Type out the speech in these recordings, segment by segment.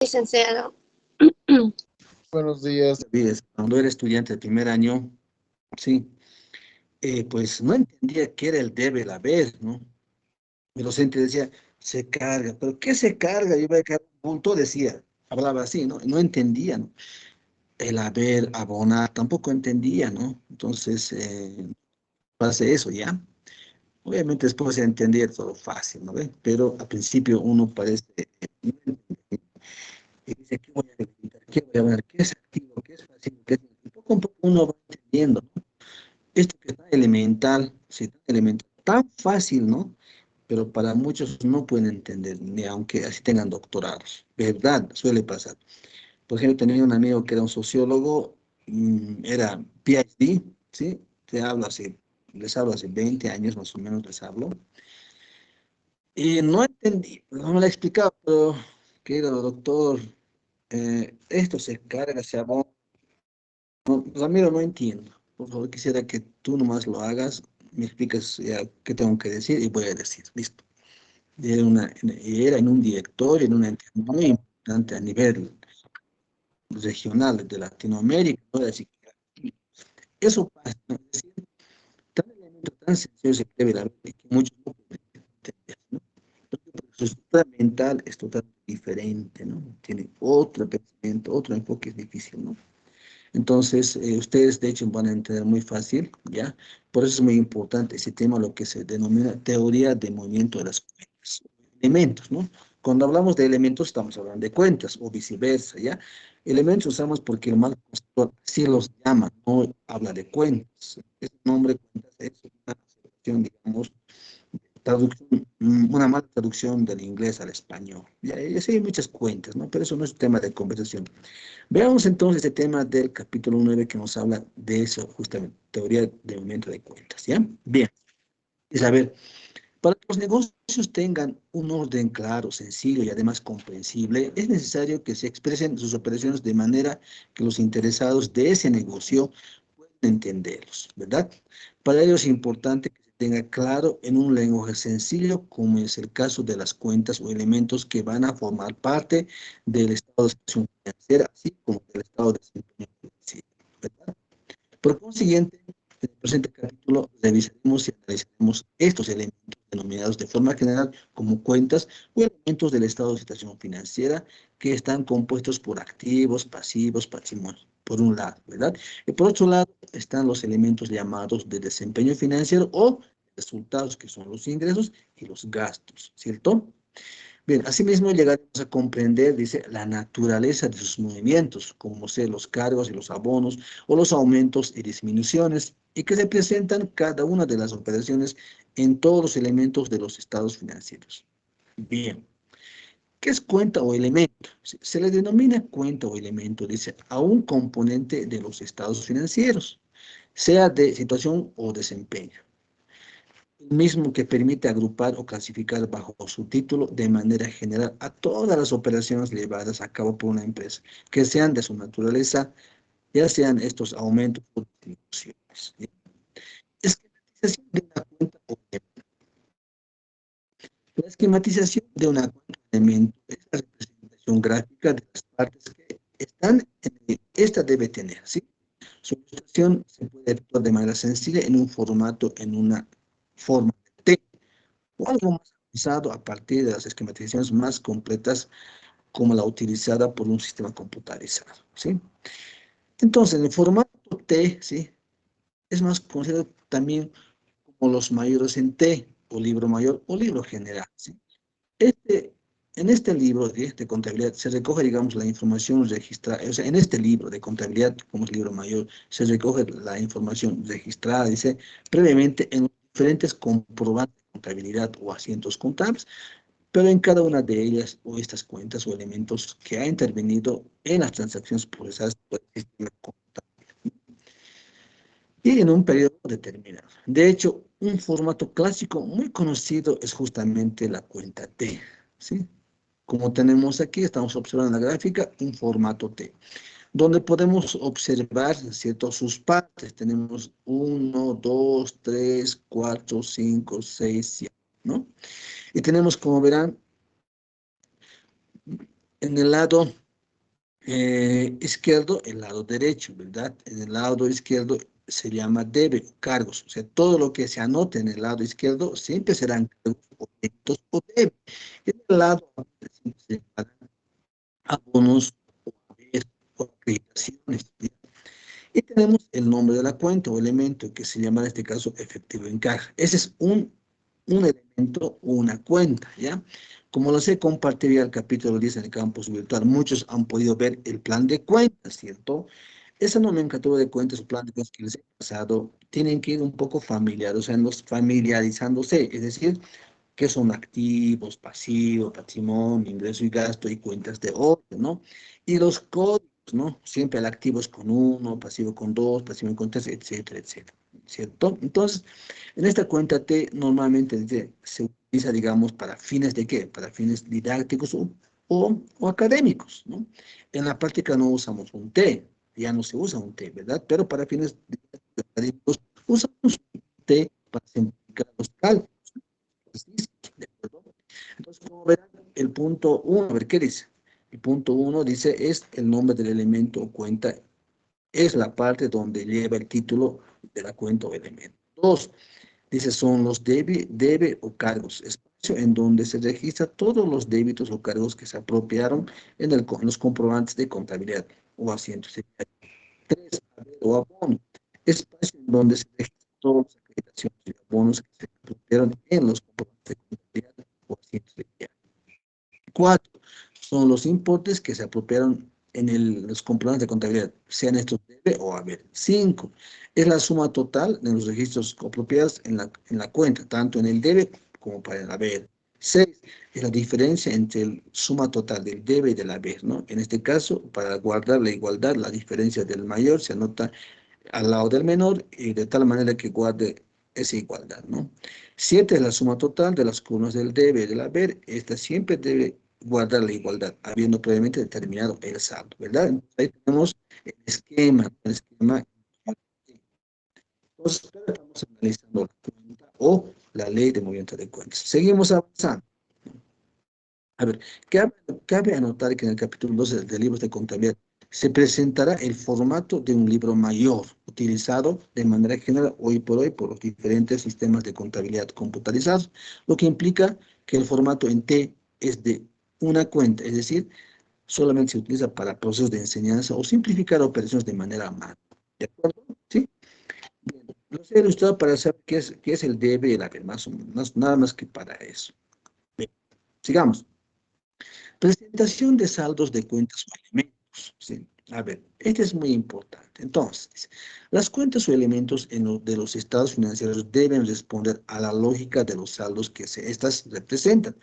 Licenciado. Buenos días. David. Cuando era estudiante de primer año, sí, pues no entendía qué era el debe, el haber, ¿no? Mi docente decía, se carga, pero ¿qué se carga? Yo iba a cargar un punto, decía, hablaba así, ¿no? No entendía, ¿no? El haber, abonar, tampoco entendía, ¿no? Entonces, pasé eso, ¿ya? Obviamente después se entendía todo fácil, ¿no ve? Pero al principio uno parece, no entiende, y dice, ¿qué voy a necesitar? ¿Qué voy a ver? ¿Qué es activo? ¿Qué es pasivo? ¿Qué es... Y poco a poco uno va entendiendo, ¿no? Esto que es tan elemental, sí, tan elemental, tan fácil, ¿no? Pero para muchos no pueden entender, ni aunque así tengan doctorados. ¿Verdad? Suele pasar. Por ejemplo, tenía un amigo que era un sociólogo, era PhD, ¿sí? Les hablo hace 20 años más o menos, les hablo. Y no entendí, no me la explicaba, pero, querido doctor, esto se carga, se abona. No, Ramiro, no entiendo. Por favor, quisiera que tú nomás lo hagas, me explicas ya qué tengo que decir y voy a decir. Listo. Y era en un directorio, en una entidad muy importante a nivel regional de Latinoamérica, ¿no? Así que eso pasa, ¿no? Es decir, tan elemento tan sencillo se debe la que muchos no pueden entender, ¿no? Porque su estructura mental es totalmente diferente, ¿no? Tiene otro pensamiento, otro enfoque, es difícil, ¿no? Entonces, ustedes de hecho van a entender muy fácil, ¿ya? Por eso es muy importante ese tema, lo que se denomina teoría de movimiento de las cuentas, elementos, ¿no? Cuando hablamos de elementos estamos hablando de cuentas o viceversa, ¿ya? Elementos usamos porque el mal pastor sí los llama, no habla de cuentas. Ese nombre cuentas es una acepción, digamos, una mala traducción del inglés al español. Ya, y así hay muchas cuentas, ¿no? Pero eso no es tema de conversación. Veamos entonces el tema del capítulo 9 que nos habla de eso, justamente, teoría de movimiento de cuentas, ¿ya? Bien, es a ver, para que los negocios tengan un orden claro, sencillo y además comprensible, es necesario que se expresen sus operaciones de manera que los interesados de ese negocio puedan entenderlos, ¿verdad? Para ello es importante que se tenga claro en un lenguaje sencillo, como es el caso de las cuentas o elementos que van a formar parte del estado de situación financiera, así como del estado de desempeño financiero, ¿verdad? Por consiguiente, en el presente capítulo revisaremos y analizaremos estos elementos denominados de forma general como cuentas o elementos del estado de situación financiera que están compuestos por activos, pasivos, patrimonio, por un lado, ¿verdad? Y por otro lado están los elementos llamados de desempeño financiero o resultados, que son los ingresos y los gastos, ¿cierto? Bien, asimismo llegaremos a comprender, dice, la naturaleza de sus movimientos, como ser los cargos y los abonos, o los aumentos y disminuciones, y que representan cada una de las operaciones en todos los elementos de los estados financieros. Bien, ¿qué es cuenta o elemento? Se le denomina cuenta o elemento, dice, a un componente de los estados financieros, sea de situación o desempeño mismo que permite agrupar o clasificar bajo su título de manera general a todas las operaciones llevadas a cabo por una empresa, que sean de su naturaleza, ya sean estos aumentos o disminuciones. Esquematización de una cuenta o elemento. La esquematización de una cuenta o elemento es la representación gráfica de las partes que están en esta debe tener, ¿sí? Su ilustración se puede actuar de manera sencilla en un formato, en una forma de T, o algo más avanzado a partir de las esquematizaciones más completas como la utilizada por un sistema computarizado, ¿sí? Entonces, el formato T, ¿sí? Es más conocido también como los mayores en T, o libro mayor, o libro general, ¿sí? Este, en este libro de contabilidad se recoge, digamos, la información registrada, o sea, en este libro de contabilidad, como es libro mayor, se recoge la información registrada, dice, previamente en los diferentes comprobantes de contabilidad o asientos contables, pero en cada una de ellas o estas cuentas o elementos que ha intervenido en las transacciones procesadas por el sistema contable y en un periodo determinado. De hecho, un formato clásico muy conocido es justamente la cuenta T, ¿sí? Como tenemos aquí, estamos observando en la gráfica un formato T, donde podemos observar, ¿cierto? Sus partes. Tenemos uno, 2, 3, 4, 5, 6, 7, ¿no? Y tenemos, como verán, En el lado izquierdo, el lado derecho, ¿verdad? En el lado izquierdo se llama debe, cargos. O sea, todo lo que se anote en el lado izquierdo siempre serán cargos o débitos o debe. En el lado siempre se llamarán abonos o haberes o acreditaciones. ¿Ya? Y tenemos el nombre de la cuenta o elemento que se llama en este caso efectivo encaje. Ese es un elemento o una cuenta, ¿ya? Como los he compartido ya el capítulo 10 en el campus virtual, muchos han podido ver el plan de cuentas, ¿cierto? Esa nomenclatura de cuentas o plan de cuentas que les he pasado, tienen que ir un poco familiarizándose, es decir, qué son activos, pasivos, patrimonio, ingreso y gasto y cuentas de orden, ¿no? Y los códigos, ¿no? Siempre el activo es con uno, pasivo con dos, pasivo con tres, etcétera, etcétera, ¿cierto? Entonces, en esta cuenta T normalmente se utiliza, digamos, para fines de qué? Para fines didácticos o académicos, ¿no? En la práctica no usamos un T, ya no se usa un T, ¿verdad? Pero para fines didácticos académicos usamos un T para simplificar los cálculos. ¿De acuerdo? Entonces, como verán, el punto uno, a ver, ¿qué dice? El punto uno dice, es el nombre del elemento o cuenta, es la parte donde lleva el título de la cuenta o elemento. Dos, dice, son los debe o cargos, espacio en donde se registra todos los débitos o cargos que se apropiaron en los comprobantes de contabilidad o asientos. Tres, haber o abono, espacio en donde se registran todas las acreditaciones y abonos que se apropiaron en los comprobantes de contabilidad o asientos de viaje. Cuatro, son los importes que se apropiaron en los comprobantes de contabilidad, sean estos debe o haber. Cinco, es la suma total de los registros apropiados en la cuenta, tanto en el debe como para el haber. Seis, es la diferencia entre la suma total del debe y del haber, ¿no? En este caso, para guardar la igualdad, la diferencia del mayor se anota al lado del menor y de tal manera que guarde esa igualdad, ¿no? Siete es la suma total de las columnas del debe y del haber. Esta siempre debe guardar la igualdad, habiendo previamente determinado el saldo, ¿verdad? Entonces, ahí tenemos el esquema. Entonces, ahora estamos analizando la cuenta o la ley de movimiento de cuentas. Seguimos avanzando. A ver, cabe anotar que en el capítulo 12 de libros de contabilidad se presentará el formato de un libro mayor, utilizado de manera general hoy por hoy por los diferentes sistemas de contabilidad computarizados, lo que implica que el formato en T es de una cuenta, es decir, solamente se utiliza para procesos de enseñanza o simplificar operaciones de manera manual. ¿De acuerdo? ¿Sí? Bien, lo he ilustrado para saber qué es el debe y el haber, más o menos, nada más que para eso. Bien, sigamos. Presentación de saldos de cuentas o elementos. ¿Sí? A ver, este es muy importante. Entonces, las cuentas o elementos de los estados financieros deben responder a la lógica de los saldos que estas representan.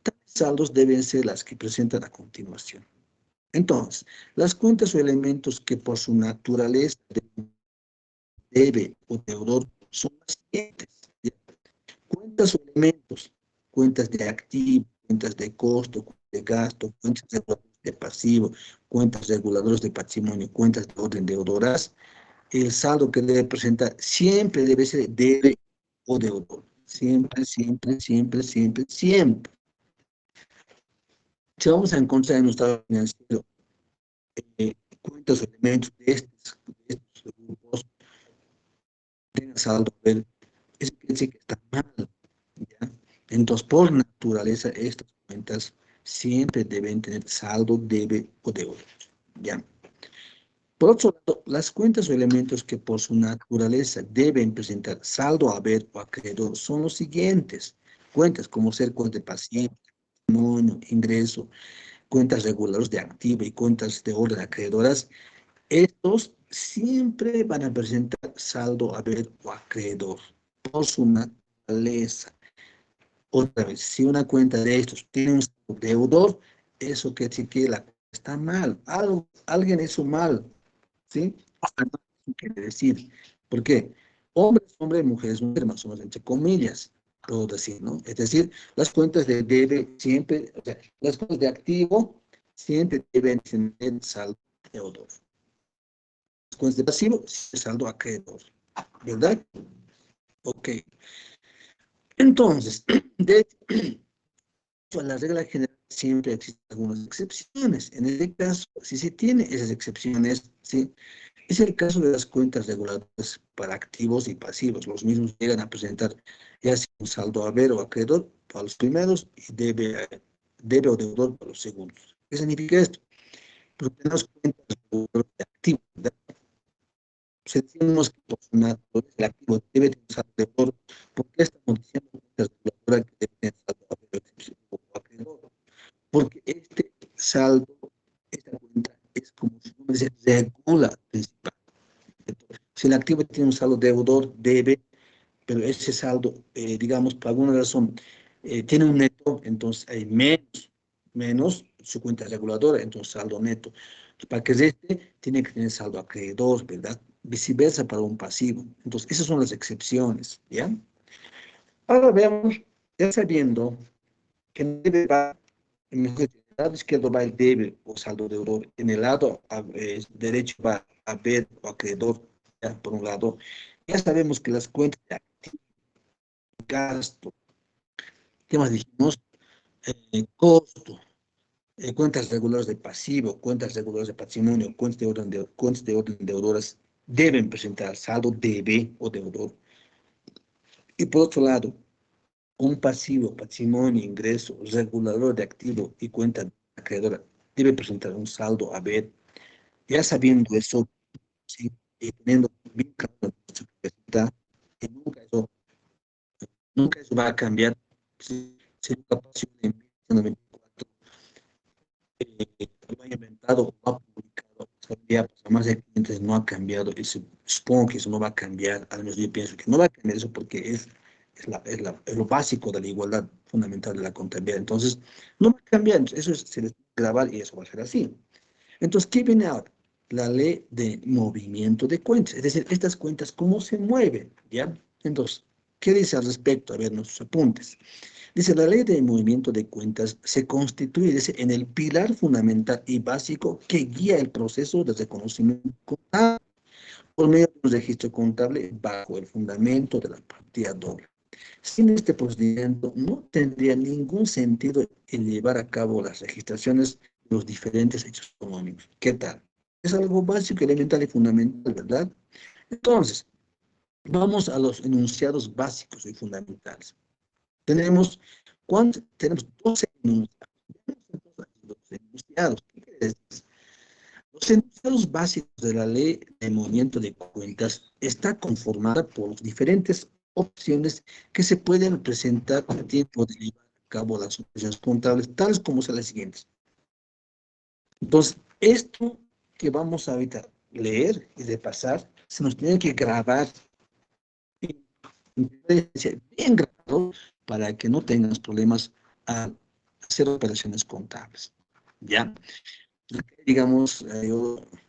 Tales saldos deben ser las que presentan a continuación. Entonces, las cuentas o elementos que por su naturaleza debe o deudor son las siguientes. ¿Ya? Cuentas o elementos, cuentas de activo, cuentas de costo, cuentas de gasto, cuentas de pasivo, cuentas reguladoras de patrimonio, cuentas de orden deudoras, el saldo que debe presentar siempre debe ser debe o deudor. Siempre, siempre, siempre, siempre, siempre. Si vamos a encontrar en nuestro estado financiero cuentas o elementos de estos grupos, tengan saldo, a ver, eso quiere decir que está mal. ¿Ya? Entonces, por naturaleza, estas cuentas siempre deben tener saldo, debe o deuda. ¿Ya? Por otro lado, las cuentas o elementos que por su naturaleza deben presentar saldo, haber o acreedor son los siguientes. Cuentas como ser cuentas de paciente, patrimonio, ingreso, cuentas regulares de activo y cuentas de orden acreedoras. Estos siempre van a presentar saldo, haber o acreedor por su naturaleza. Otra vez, si una cuenta de estos tiene un deudor, eso quiere decir que la cuenta está mal. Alguien hizo mal, ¿sí? Está mal, eso quiere decir. ¿Por qué? Hombres, hombres, mujeres, mujeres, más o menos entre comillas, puedo decir, ¿no? Es decir, las cuentas de debe siempre, o sea, las cuentas de activo siempre deben tener saldo deudor. Las cuentas de pasivo, saldo acreedor, ¿verdad? Ok. Entonces, de hecho, la regla general siempre existen algunas excepciones. En este caso, si se tiene esas excepciones, ¿sí? Es el caso de las cuentas reguladoras para activos y pasivos. Los mismos llegan a presentar ya sea un saldo haber o acreedor para los primeros y debe o deudor para los segundos. ¿Qué significa esto? Porque tenemos cuentas reguladoras de activos, ¿verdad? Si decimos que por su naturaleza el activo debe tener saldo deudor, ¿por qué estamos diciendo cuentas reguladoras que deben tener saldo haber o acreedor? Porque este saldo, esta cuenta es como su nombre dice, regula principal. Si el activo tiene un saldo deudor, debe, pero ese saldo, digamos, por alguna razón, tiene un neto, entonces hay menos su cuenta reguladora, entonces saldo neto. Para que reste, tiene que tener saldo acreedor, ¿verdad? Viceversa para un pasivo. Entonces, esas son las excepciones, ¿ya? Ahora veamos, ya sabiendo que en el debe va, en el lado izquierdo va el debe o saldo deudor, en el lado derecho va haber o acreedor, ya, por un lado. Ya sabemos que las cuentas de activo, gasto, ¿qué más dijimos? Costo, cuentas regulares de pasivo, cuentas regulares de patrimonio, cuentas de orden deudoras deben presentar saldo debe o deudor. Y por otro lado, un pasivo, patrimonio, ingreso, regulador de activo y cuenta acreedora debe presentar un saldo haber. Ya sabiendo eso, ¿sí? Y teniendo bien claro nuestra capacidad, que nunca eso va a cambiar. Si nunca pasó en 1994, lo ha inventado o ha publicado, ya pasó más de 500, no ha cambiado. Y supongo que eso no va a cambiar, al menos yo pienso que no va a cambiar eso porque es lo básico de la igualdad fundamental de la contabilidad. Entonces, no va a cambiar, se les va a grabar y eso va a ser así. Entonces, ¿qué viene ahora? La ley de movimiento de cuentas, es decir, estas cuentas, ¿cómo se mueven? ¿Ya? Entonces, ¿qué dice al respecto? A ver, nuestros apuntes. Dice, la ley de movimiento de cuentas se constituye, dice, en el pilar fundamental y básico que guía el proceso de reconocimiento contable por medio de un registro contable bajo el fundamento de la partida doble. Sin este procedimiento no tendría ningún sentido el llevar a cabo las registraciones de los diferentes hechos económicos. ¿Qué tal? Es algo básico, elemental y fundamental, ¿verdad? Entonces, vamos a los enunciados básicos y fundamentales. Tenemos 12 enunciados. Veamos entonces los enunciados. ¿Qué quiere decir? Los enunciados básicos de la ley de movimiento de cuentas está conformada por diferentes opciones que se pueden presentar a tiempo de llevar a cabo las operaciones contables, tales como son las siguientes. Entonces, esto que vamos a ahorita leer y repasar, se nos tiene que grabar bien grabado para que no tengas problemas al hacer operaciones contables. ¿Ya? Digamos,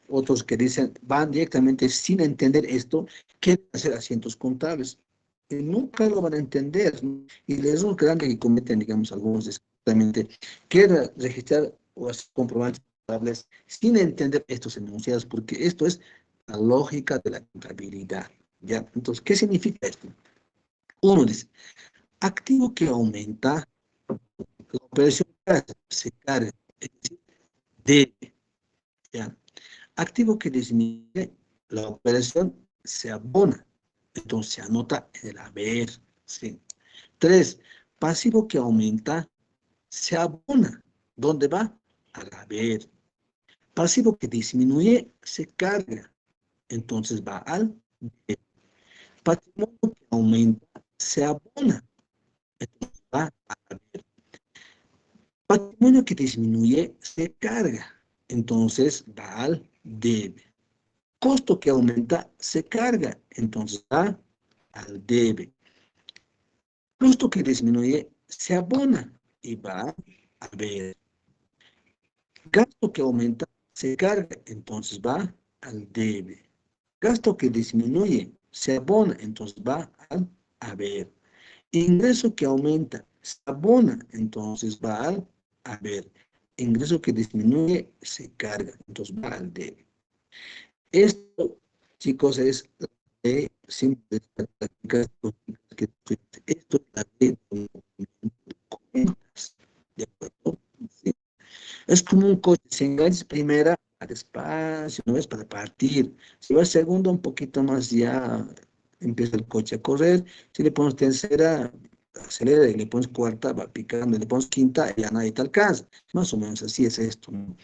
otros que dicen, van directamente sin entender esto, quieren hacer asientos contables. Y nunca lo van a entender, ¿no? Y el error grande que cometen, digamos, algunos es justamente quieren registrar o hacer comprobantes contables sin entender estos enunciados, porque esto es la lógica de la contabilidad. ¿Ya? Entonces, ¿qué significa esto? Uno dice, activo que aumenta, la operación se carga, es decir, debe. ¿Ya? Activo que disminuye, la operación se abona, entonces se anota en el haber. ¿Sí? Tres, pasivo que aumenta, se abona. ¿Dónde va? Al haber. Pasivo que disminuye, se carga, entonces va al haber. Patrimonio que aumenta, se abona, entonces va al haber. Patrimonio que disminuye, se carga, entonces va al debe. Costo que aumenta se carga, entonces va al debe. Costo que disminuye se abona y va a ver. Gasto que aumenta se carga, entonces va al debe. Gasto que disminuye se abona, entonces va al haber. Ingreso que aumenta se abona, entonces va al haber. Ingreso que disminuye se carga, entonces va al debe. Esto, chicos, es la ley simple de prácticas que esto es la ley de movimiento de cuentas. ¿De acuerdo? Es como un coche, si enganchas primera, va despacio, no es para partir. Si vas segunda, un poquito más ya empieza el coche a correr. Si le pones tercera, acelera, y le pones cuarta, va picando, y le pones quinta, ya nadie te alcanza. Más o menos así es esto, ¿no?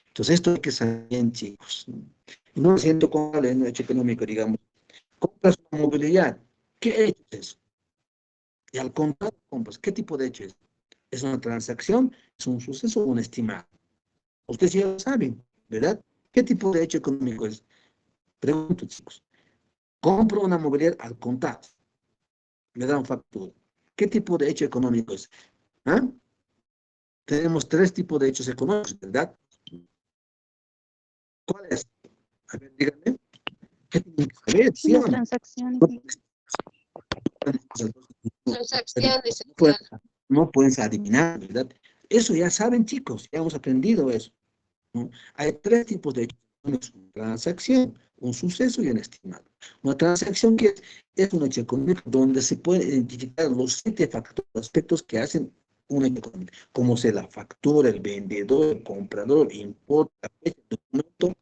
Entonces esto hay que saber bien, chicos, ¿no? Y no me siento con el hecho económico, digamos. Compras una movilidad. ¿Qué hecho es eso? Y al comprar, compras, ¿qué tipo de hecho es? ¿Es una transacción? ¿Es un suceso o un estimado? Ustedes ya lo saben, ¿verdad? ¿Qué tipo de hecho económico es? Pregunto, chicos. Compro una movilidad al contado, me dan factura. ¿Qué tipo de hecho económico es? ¿Ah? Tenemos tres tipos de hechos económicos, ¿verdad? ¿Cuál es? A ver, díganme. ¿Qué tienen que saber? ¿Sí Una o no? transacción. No Transacción, dice. pueden, no pueden adivinar, ¿verdad? Eso ya saben, chicos, ya hemos aprendido eso, ¿no? Hay tres tipos de hechos económicos: una transacción, un suceso y un estimado. Una transacción que es un hecho económico donde se pueden identificar los 7 factores, aspectos que hacen un hecho económico, como sea la factura, el vendedor, el comprador, el importe, la fecha, el documento,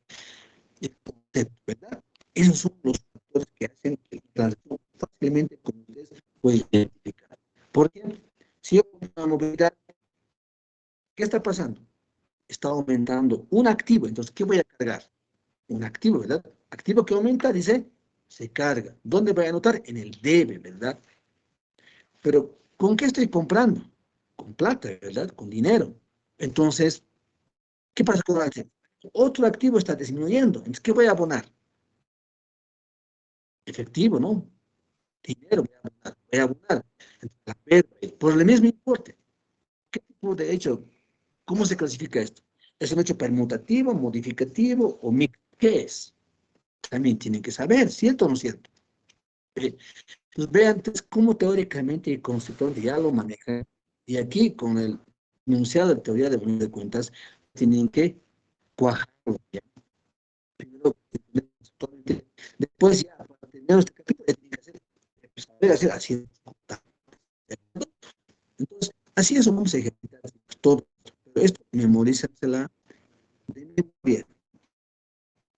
el concepto, ¿verdad? Esos son los factores que hacen que la transacción fácilmente, como ustedes pueden identificar. ¿Por qué? Si yo compro una movilidad, ¿qué está pasando? Está aumentando un activo, entonces, ¿qué voy a cargar? Un activo, ¿verdad? Activo que aumenta, dice, se carga. ¿Dónde voy a anotar? En el debe, ¿verdad? Pero, ¿con qué estoy comprando? Con plata, ¿verdad? Con dinero. Entonces, ¿qué pasa con el activo? Otro activo está disminuyendo. Entonces, ¿qué voy a abonar? Efectivo, ¿no? Dinero voy a abonar. Voy a abonar. Entonces, la pérdida, por el mismo importe. ¿Qué tipo de hecho? ¿Cómo se clasifica esto? ¿Es un hecho permutativo, modificativo o mixto? ¿Qué es? También tienen que saber, ¿cierto o no cierto? Pues vean entonces cómo teóricamente y conceptualmente ya lo manejan. Y aquí con el enunciado de teoría de volumen de cuentas, tienen que cuajarlo ya. Primero, conceptualmente. Después ya, para terminar este capítulo, ya tienen que hacer, saber hacer así. Entonces, así eso vamos a ejercitar todo. Pero esto, memorízasela de memoria,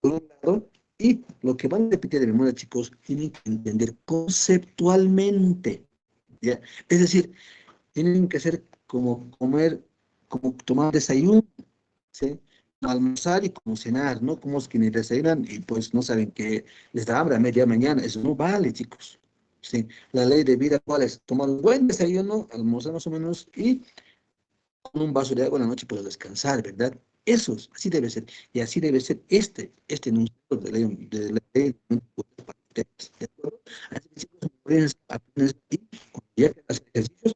por un lado, y lo que van a repetir de memoria, chicos, tienen que entender conceptualmente, ¿ya? Es decir, tienen que ser como comer, como tomar desayuno, ¿sí? Almorzar y como cenar, ¿no? Como es que ni desayunan y pues no saben que les da hambre a media mañana. Eso no vale, chicos. Sí, la ley de vida, ¿cuál es? Tomar un buen desayuno, almorzar más o menos y con un vaso de agua en la noche puedo descansar, ¿verdad? Eso es, así debe ser. Y así debe ser este enunciado de la ley para ustedes, ¿de acuerdo? Así que chicos, pueden aprender y cuando ya que hacen ejercicios,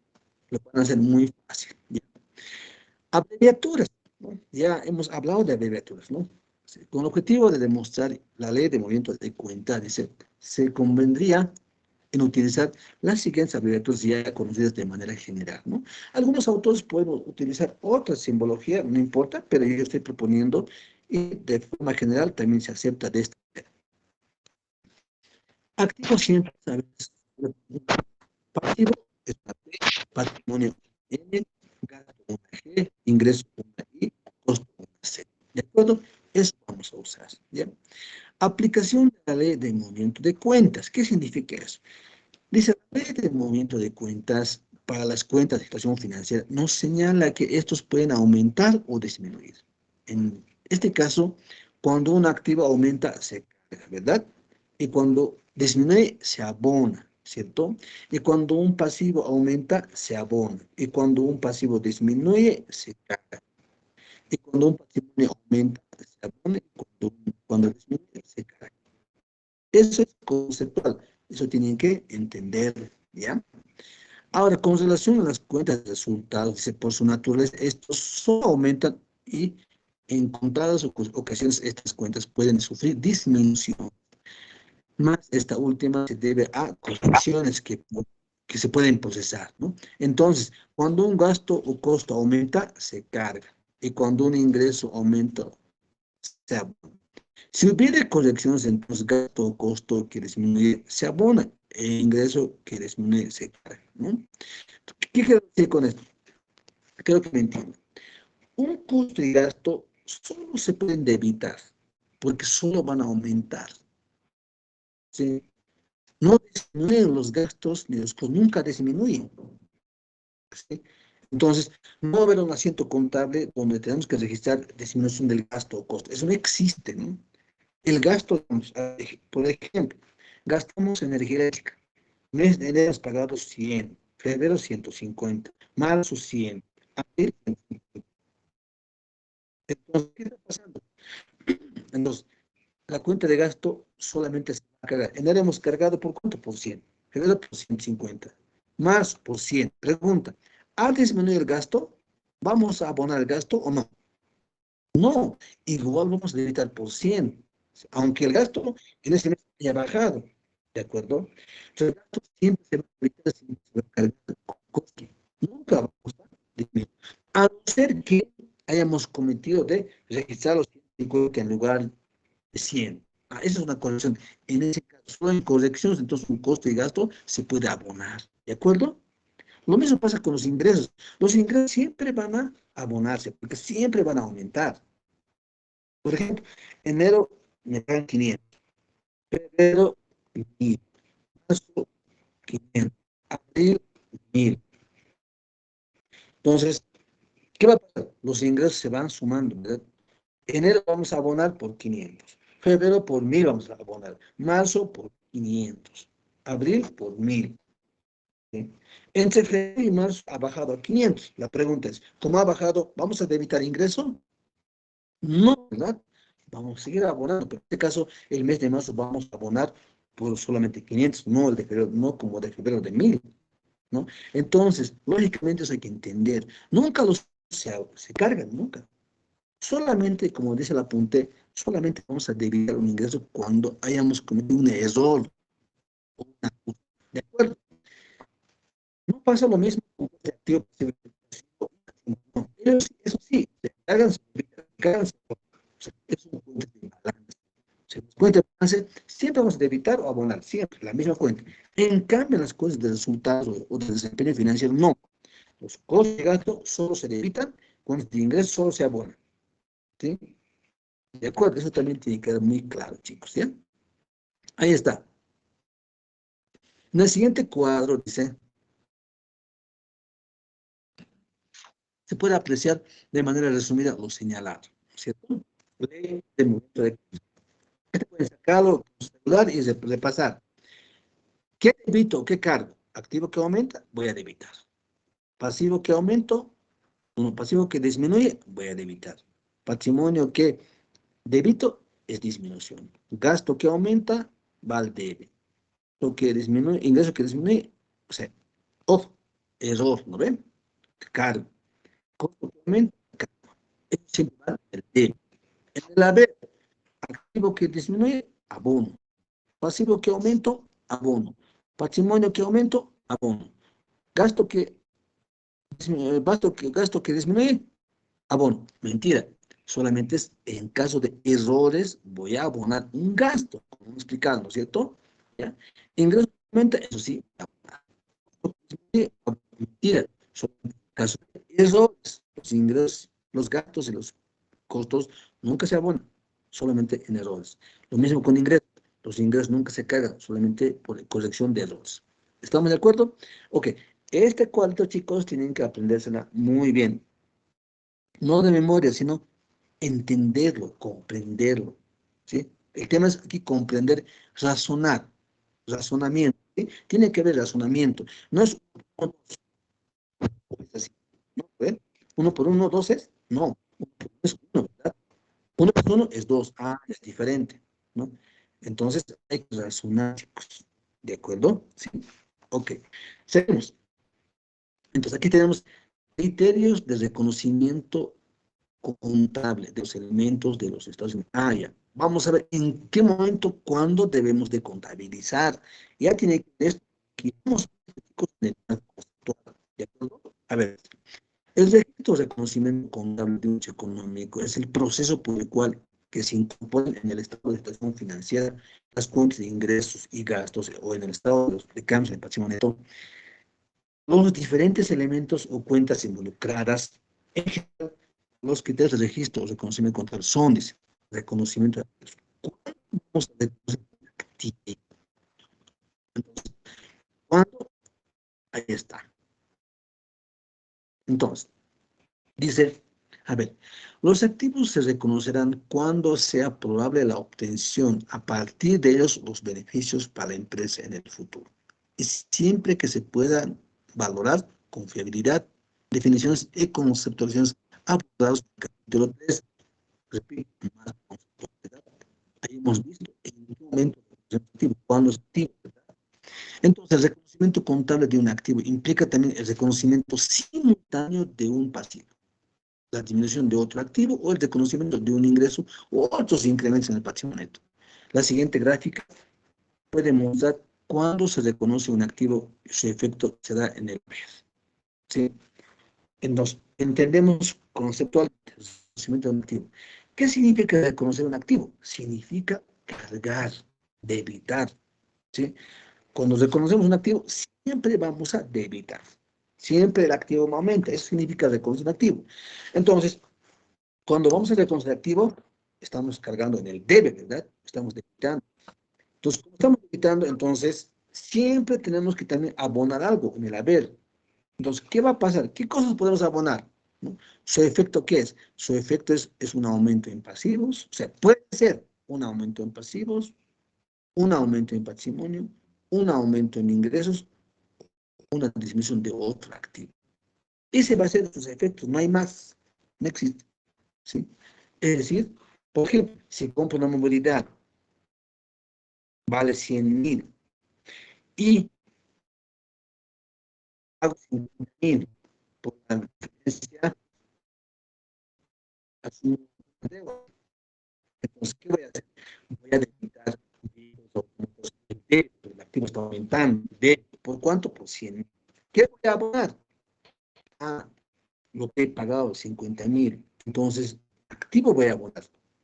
lo van a hacer muy fácil. ¿Ya? Abreviaturas, ¿no? Ya hemos hablado de abreviaturas, ¿no? Sí, con el objetivo de demostrar la ley de movimiento de cuenta, dice, se convendría en utilizar las siguientes abreviaturas ya conocidas de manera general, ¿no? Algunos autores pueden utilizar otra simbología, no importa, pero yo estoy proponiendo y de forma general también se acepta de esta manera. Activo siempre, ¿sabes? Pasivo es una P, patrimonio N, gasto una G, ingreso una I, costo una C. ¿De acuerdo? Eso vamos a usar. ¿Ya? Aplicación de la ley de movimiento de cuentas. ¿Qué significa eso? Dice, la ley de movimiento de cuentas para las cuentas de situación financiera nos señala que estos pueden aumentar o disminuir. En este caso, cuando un activo aumenta, se carga, ¿verdad? Y cuando disminuye, se abona, ¿cierto? Y cuando un pasivo aumenta, se abona. Y cuando un pasivo disminuye, se carga. Y cuando un patrimonio aumenta, se abona. Y cuando disminuye, se carga. Eso es conceptual. Eso tienen que entender, ¿ya? Ahora, con relación a las cuentas de resultados, dice, por su naturaleza, estos solo aumentan y en contadas ocasiones estas cuentas pueden sufrir disminución. Más esta última se debe a correcciones que se pueden procesar, ¿no? Entonces, cuando un gasto o costo aumenta, se carga. Y cuando un ingreso aumenta, se abona. Si hubiera correcciones, entonces gasto o costo que disminuye, se abona. El ingreso que disminuye, se carga, ¿no? ¿Qué quiero decir con esto? Creo que me entienden. un costo y gasto solo se pueden debitar, porque solo van a aumentar. ¿Sí? No disminuyen los gastos ni los costos, nunca disminuyen. ¿Sí? Entonces, no va a haber un asiento contable donde tenemos que registrar disminución del gasto o costo. Eso no existe, ¿no? El gasto, digamos, por ejemplo, gastamos energía eléctrica. Mes de enero hemos pagado 100, febrero 150, marzo 100, abril 150. Entonces, ¿qué está pasando? Entonces, la cuenta de gasto solamente se va a cargar. Enero hemos cargado por cuánto? Por 100. Febrero por 150. Marzo por 100. Pregunta, ¿ha disminuido el gasto? ¿Vamos a abonar el gasto o no? No, igual vamos a debitar por 100. Aunque el gasto en ese mes haya bajado. ¿De acuerdo? Entonces, el gasto siempre se va a debitar, siempre se va a cargar con costo. Nunca vamos a disminuir. A no ser que hayamos cometido de registrar los 150 en lugar de 100. Esa es una corrección. En ese caso, solo en correcciones, entonces un costo y gasto se puede abonar. ¿De acuerdo? Lo mismo pasa con los ingresos. Los ingresos siempre van a abonarse, porque siempre van a aumentar. Por ejemplo, enero me pagan 500, febrero 1000, marzo 500, abril 1000. Entonces, ¿qué va a pasar? Los ingresos se van sumando, ¿verdad? Enero vamos a abonar por 500. Febrero por 1000 vamos a abonar. Marzo por 500. Abril por 1000. ¿Sí? Entre febrero y marzo ha bajado a 500. La pregunta es, ¿cómo ha bajado? ¿Vamos a debitar ingreso? No, ¿verdad? Vamos a seguir abonando, pero en este caso, el mes de marzo vamos a abonar por solamente 500, no el de febrero, no como de febrero de 1000, ¿no? Entonces, lógicamente eso hay que entender. Nunca se cargan, nunca. Solamente, como dice el apunte, solamente vamos a debitar un ingreso cuando hayamos cometido un error. ¿De acuerdo? No pasa lo mismo con el activo pasivo. No, eso sí, se cargan, o sea, es un cuenta de balance. Se nos cuenta de balance, siempre vamos a debitar o abonar, siempre, la misma cuenta. En cambio, las cosas de resultados o de desempeño financiero, no. Los costos de gasto solo se debitan cuando de ingreso solo se abona. ¿Sí? De acuerdo, eso también tiene que quedar muy claro, chicos, ¿ya? Ahí está. En el siguiente cuadro dice, se puede apreciar de manera resumida lo señalado, ¿cierto? Ley del momento de... Este puede sacarlo con su celular y repasar. ¿Qué debito? ¿Qué cargo? Activo que aumenta, voy a debitar. Pasivo que aumento, uno pasivo que disminuye, voy a debitar. Patrimonio que debito es disminución. Gasto que aumenta, va al debe. Lo que disminuye, ingreso que disminuye, o sea, ojo, error, ¿no ven? Cargo. Costo que aumenta, cargo. Esto siempre va al debe. En el haber, activo que disminuye, abono. Pasivo que aumento, abono. Patrimonio que aumento, abono. Gasto que gasto que disminuye, abono. Mentira. Solamente es en caso de errores, voy a abonar un gasto, como explicado, ¿no es cierto? ¿Ya? Ingreso que aumenta, eso sí, abonar. Mentira. Solamente en caso de errores, los ingresos, los gastos y los costos nunca se abonan, solamente en errores. Lo mismo con ingresos. Los ingresos nunca se cargan, solamente por corrección de errores. ¿Estamos de acuerdo? Ok. Este cuadrito, chicos, tienen que aprendérsela muy bien. No de memoria, sino entenderlo, comprenderlo. ¿Sí? El tema es aquí comprender, razonar, razonamiento. ¿Sí? Tiene que haber razonamiento. No es uno, es así. ¿No? ¿Ven? Uno por uno, dos es. No. Uno por uno es uno, ¿verdad? Uno más uno es dos. Ah, es diferente, ¿no? Entonces hay que razonar, chicos. ¿De acuerdo? Sí. Ok. Seguimos. Entonces aquí tenemos criterios de reconocimiento contable de los elementos de los estados. Ah, ya. Vamos a ver en qué momento, cuándo debemos de contabilizar. Ya tiene que ver esto que vamos en el marco conceptual, ¿de acuerdo? A ver, el registro de reconocimiento contable de un hecho económico es el proceso por el cual que se incorporan en el estado de situación financiera las cuentas de ingresos y gastos o en el estado de cambios de patrimonio los diferentes elementos o cuentas involucradas en general los criterios de registro o reconocimiento contable son, dice, reconocimiento de activos. ¿Cuándo vamos a reconocer un activo? Entonces, ¿cuándo? Ahí está. Entonces, dice, a ver, los activos se reconocerán cuando sea probable la obtención a partir de ellos los beneficios para la empresa en el futuro. Y siempre que se puedan valorar con fiabilidad, definiciones y conceptualizaciones abordadas en el capítulo 3. Repito, más conceptualidad. Ahí hemos visto en qué momento es activo, cuándo es activo, ¿verdad? Entonces, el reconocimiento contable de un activo implica también el reconocimiento simultáneo de un pasivo, la disminución de otro activo o el reconocimiento de un ingreso u otros incrementos en el patrimonio neto. La siguiente gráfica puede mostrar cuándo se reconoce un activo y su efecto se da en el PER. ¿Sí? Entonces, entendemos conceptualmente el reconocimiento de un activo. ¿Qué significa reconocer un activo? Significa cargar, debitar. ¿Sí? Cuando reconocemos un activo, siempre vamos a debitar. Siempre el activo aumenta. Eso significa reconocer un activo. Entonces, cuando vamos a reconocer activo, estamos cargando en el debe, ¿verdad? Estamos debitando. Entonces, como estamos debitando, entonces, siempre tenemos que también abonar algo en el haber. Entonces, ¿qué va a pasar? ¿Qué cosas podemos abonar? ¿No? ¿Su efecto qué es? Su efecto es un aumento en pasivos. O sea, puede ser un aumento en pasivos, un aumento en patrimonio, un aumento en ingresos, una disminución de otro activo. Ese va a ser sus efectos, no hay más, no existe. ¿Sí? Es decir, por ejemplo, si compro una movilidad, vale 100.000 y pago 50.000 por la diferencia, asumo una deuda. Entonces, ¿qué voy a hacer? Voy a debilitar el activo está aumentando. ¿Por cuánto? Por 100.000. ¿Qué voy a abonar? Ah, lo que he pagado, 50.000. Entonces, activo voy a abonar.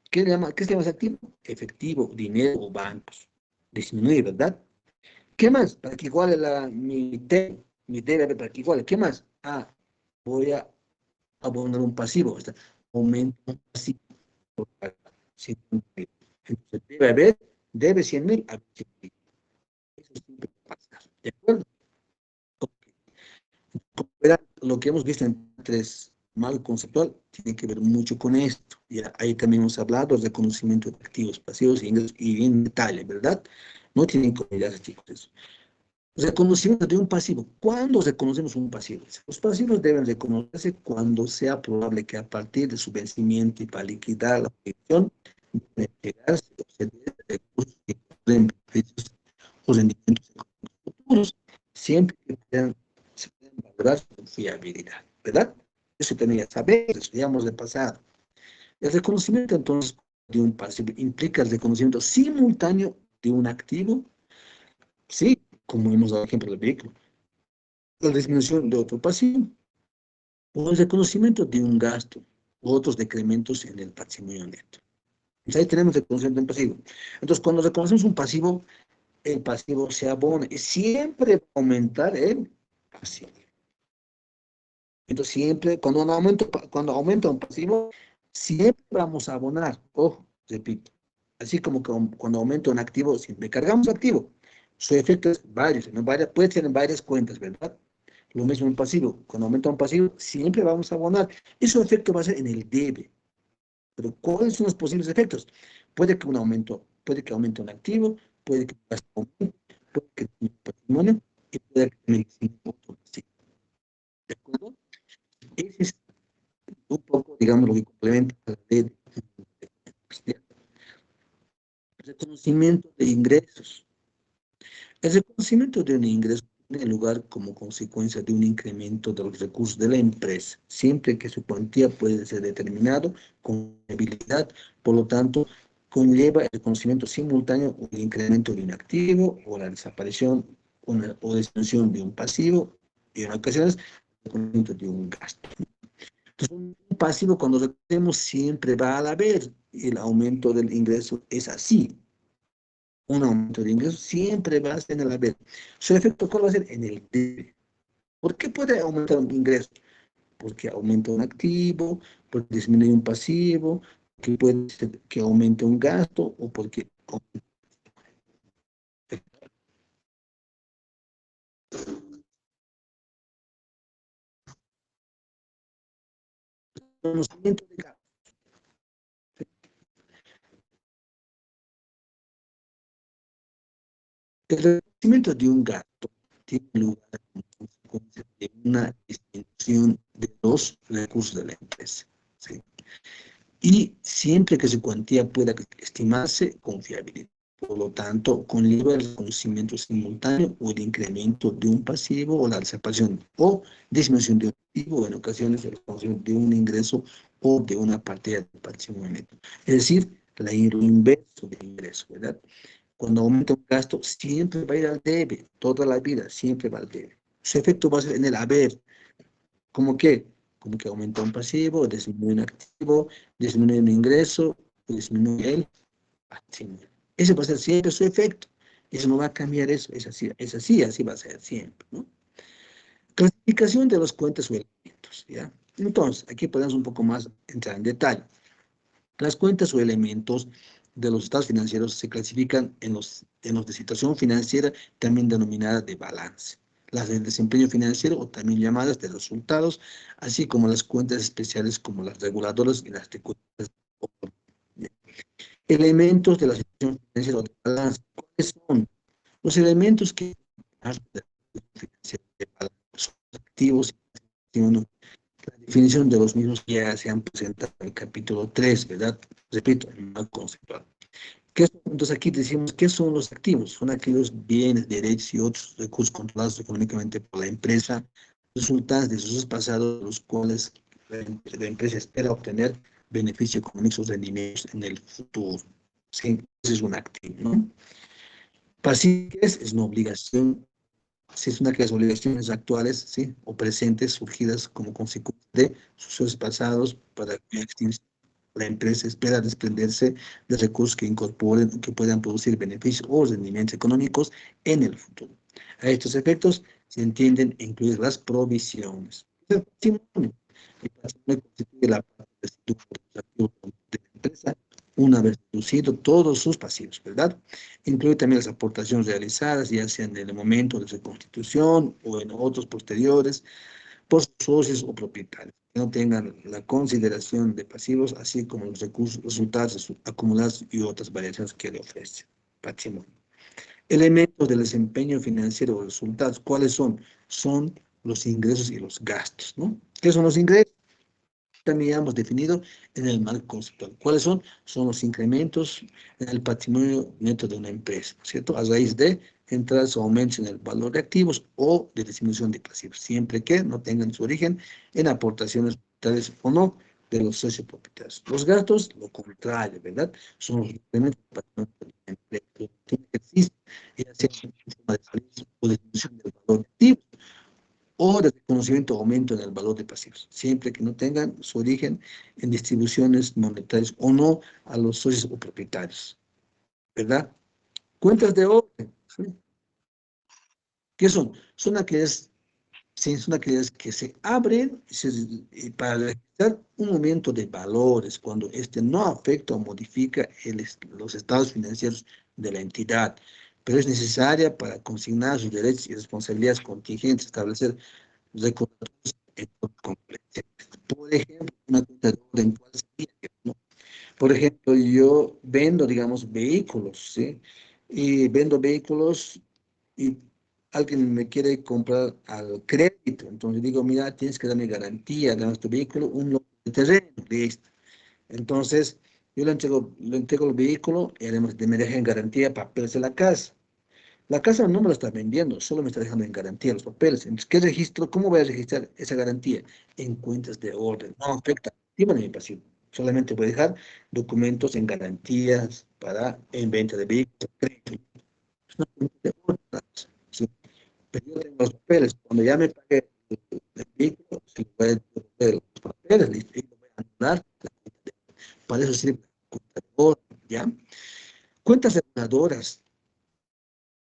¿Qué se llama ese activo? Efectivo, dinero o bancos. Disminuir, ¿verdad? ¿Qué más? Para que iguale mi debe, para que iguale. ¿Qué más? Ah, voy a abonar un pasivo. Está, aumento un pasivo por 50.000. Entonces, debe 100.000 a 100.000. Eso siempre pasa. ¿De acuerdo? Lo que hemos visto en tres mal conceptual tiene que ver mucho con esto. Ya ahí también hemos hablado de conocimiento de activos pasivos y en detalle, ¿verdad? No tienen que olvidarse, chicos, eso. Reconocimiento de un pasivo. ¿Cuándo reconocemos un pasivo? Los pasivos deben reconocerse cuando sea probable que a partir de su vencimiento y para liquidar la posición deben llegarse a obtener recursos que cubren beneficios o rendimientos económicos futuros, siempre que se puedan valorar con fiabilidad, ¿verdad? Eso también ya sabemos, estudiamos de pasado. El reconocimiento entonces de un pasivo implica el reconocimiento simultáneo de un activo, sí, como hemos dado ejemplo del vehículo, la disminución de otro pasivo, o el reconocimiento de un gasto, u otros decrementos en el patrimonio neto. Entonces ahí tenemos el reconocimiento de un pasivo. Entonces, cuando reconocemos un pasivo, el pasivo se abona y siempre va a aumentar el pasivo. Entonces, siempre, cuando aumenta un pasivo, siempre vamos a abonar. Ojo, repito. Así como cuando aumenta un activo, siempre cargamos activo. Su efecto es varios, ¿no? Puede ser en varias cuentas, ¿verdad? Lo mismo en pasivo. Cuando aumenta un pasivo, siempre vamos a abonar. Y su efecto va a ser en el debe. Pero ¿cuáles son los posibles efectos? Puede que aumente un activo, puede que aumente, puede que tenga un patrimonio y puede que tenga otro pasivo. ¿De acuerdo? Ese es un poco, digamos, lo que complementa la ley de reconocimiento de ingresos. El reconocimiento de un ingreso tiene lugar como consecuencia de un incremento de los recursos de la empresa, siempre que su cuantía puede ser determinado con habilidad, por lo tanto, conlleva el reconocimiento simultáneo o el incremento de un activo o la desaparición o disminución de un pasivo y en ocasiones el reconocimiento de un gasto. Entonces, un pasivo cuando reconocemos siempre va a la vez y el aumento del ingreso es así. Un aumento de ingresos siempre va a ser en la vez. Su efecto, ¿cuál va a ser? En el debe. ¿Por qué puede aumentar un ingreso? porque aumenta un activo, porque disminuye un pasivo, que puede ser que aumente un gasto o porque conocimiento de gasto. El reconocimiento de un gasto tiene lugar como consecuencia de una disminución de los recursos de la empresa. ¿Sí? Y siempre que su cuantía pueda estimarse con fiabilidad. Por lo tanto, conlleva el reconocimiento simultáneo o el incremento de un pasivo o la desaparición o disminución de un activo o en ocasiones el reconocimiento de un ingreso o de una partida de patrimonio neto. Es decir, lo inverso del ingreso, ¿verdad? Cuando aumenta un gasto, siempre va a ir al debe, toda la vida, siempre va al debe. Su efecto va a ser en el haber, ¿cómo qué? Como que aumenta un pasivo, disminuye un activo, disminuye un ingreso, disminuye el activo. Ese va a ser siempre su efecto. Eso no va a cambiar eso, es así, así va a ser siempre, ¿no? Clasificación de las cuentas o elementos, ¿ya? Entonces, aquí podemos un poco más entrar en detalle. Las cuentas o elementos de los estados financieros se clasifican en los de situación financiera, también denominada de balance, las del desempeño financiero o también llamadas de resultados, así como las cuentas especiales como las reguladoras y las de cuentas. Elementos de la situación financiera o de balance. ¿Cuáles son? Los elementos que de balance son activos y activos. La definición de los mismos ya se han presentado en el capítulo 3, ¿verdad? Repito, el marco conceptual. Entonces aquí decimos, ¿qué son los activos? Son aquellos bienes, derechos y otros recursos controlados económicamente por la empresa, resultantes de sus pasados, los cuales la empresa espera obtener beneficios económicos o rendimientos en el futuro. Sí, ese es un activo, ¿no? Pasivo es una obligación, si es una de las obligaciones actuales, ¿sí? O presentes surgidas como consecuencia de sucesos pasados para cuya extinción la empresa espera desprenderse de recursos que incorporen, que puedan producir beneficios o rendimientos económicos en el futuro. A estos efectos se entienden incluir las provisiones. El patrimonio. El patrimonio constituye la parte residual de los activos de la empresa una vez reducido todos sus pasivos, ¿verdad? Incluye también las aportaciones realizadas, ya sea en el momento de su constitución o en otros posteriores, por sus socios o propietarios, que no tengan la consideración de pasivos, así como los recursos resultados acumulados y otras variaciones que le ofrece. Patrimonio. Elementos del desempeño financiero o resultados, ¿cuáles son? Son los ingresos y los gastos, ¿no? ¿Qué son los ingresos? También ya hemos definido en el marco conceptual. ¿Cuáles son? Son los incrementos en el patrimonio neto de una empresa, ¿cierto? A raíz de entradas o aumentos en el valor de activos o de disminución de pasivos, siempre que no tengan su origen en aportaciones totales o no de los socios propietarios. Los gastos, lo contrario, ¿verdad? Son los incrementos del patrimonio de la empresa que existen, ya sea en forma de salida o de disminución del valor de activos o de reconocimiento o aumento en el valor de pasivos, siempre que no tengan su origen en distribuciones monetarias o no a los socios o propietarios, ¿verdad? Cuentas de orden, ¿sí? ¿Qué son? Son aquellas, sí, son aquellas que se abren para registrar un aumento de valores cuando este no afecta o modifica los estados financieros de la entidad, pero es necesaria para consignar sus derechos y responsabilidades contingentes, establecer recordatorios en todo completo. Por ejemplo, una cuenta de orden, ¿cuál sería? ¿No? Por ejemplo, yo vendo, digamos, vehículos, ¿sí? Y vendo vehículos y alguien me quiere comprar al crédito. Entonces digo, mira, tienes que darme garantía, ganas tu vehículo, un lote de terreno, listo. Entonces, yo le entrego el vehículo y además me deja en garantía papeles de la casa. La casa no me lo está vendiendo, solo me está dejando en garantía los papeles. Entonces, ¿qué registro? ¿Cómo voy a registrar esa garantía? En cuentas de orden. No afecta activo ni mi pasivo. Solamente voy a dejar documentos en garantías para en venta de vehículos, crédito. Es una cuenta de orden. Sí. Pero yo tengo los papeles. Cuando ya me pague el vehículo, se le voy a devolver los papeles, listo, y lo voy a anular. Para eso sirve la cuenta de orden, ¿ya? Cuentas reguladoras.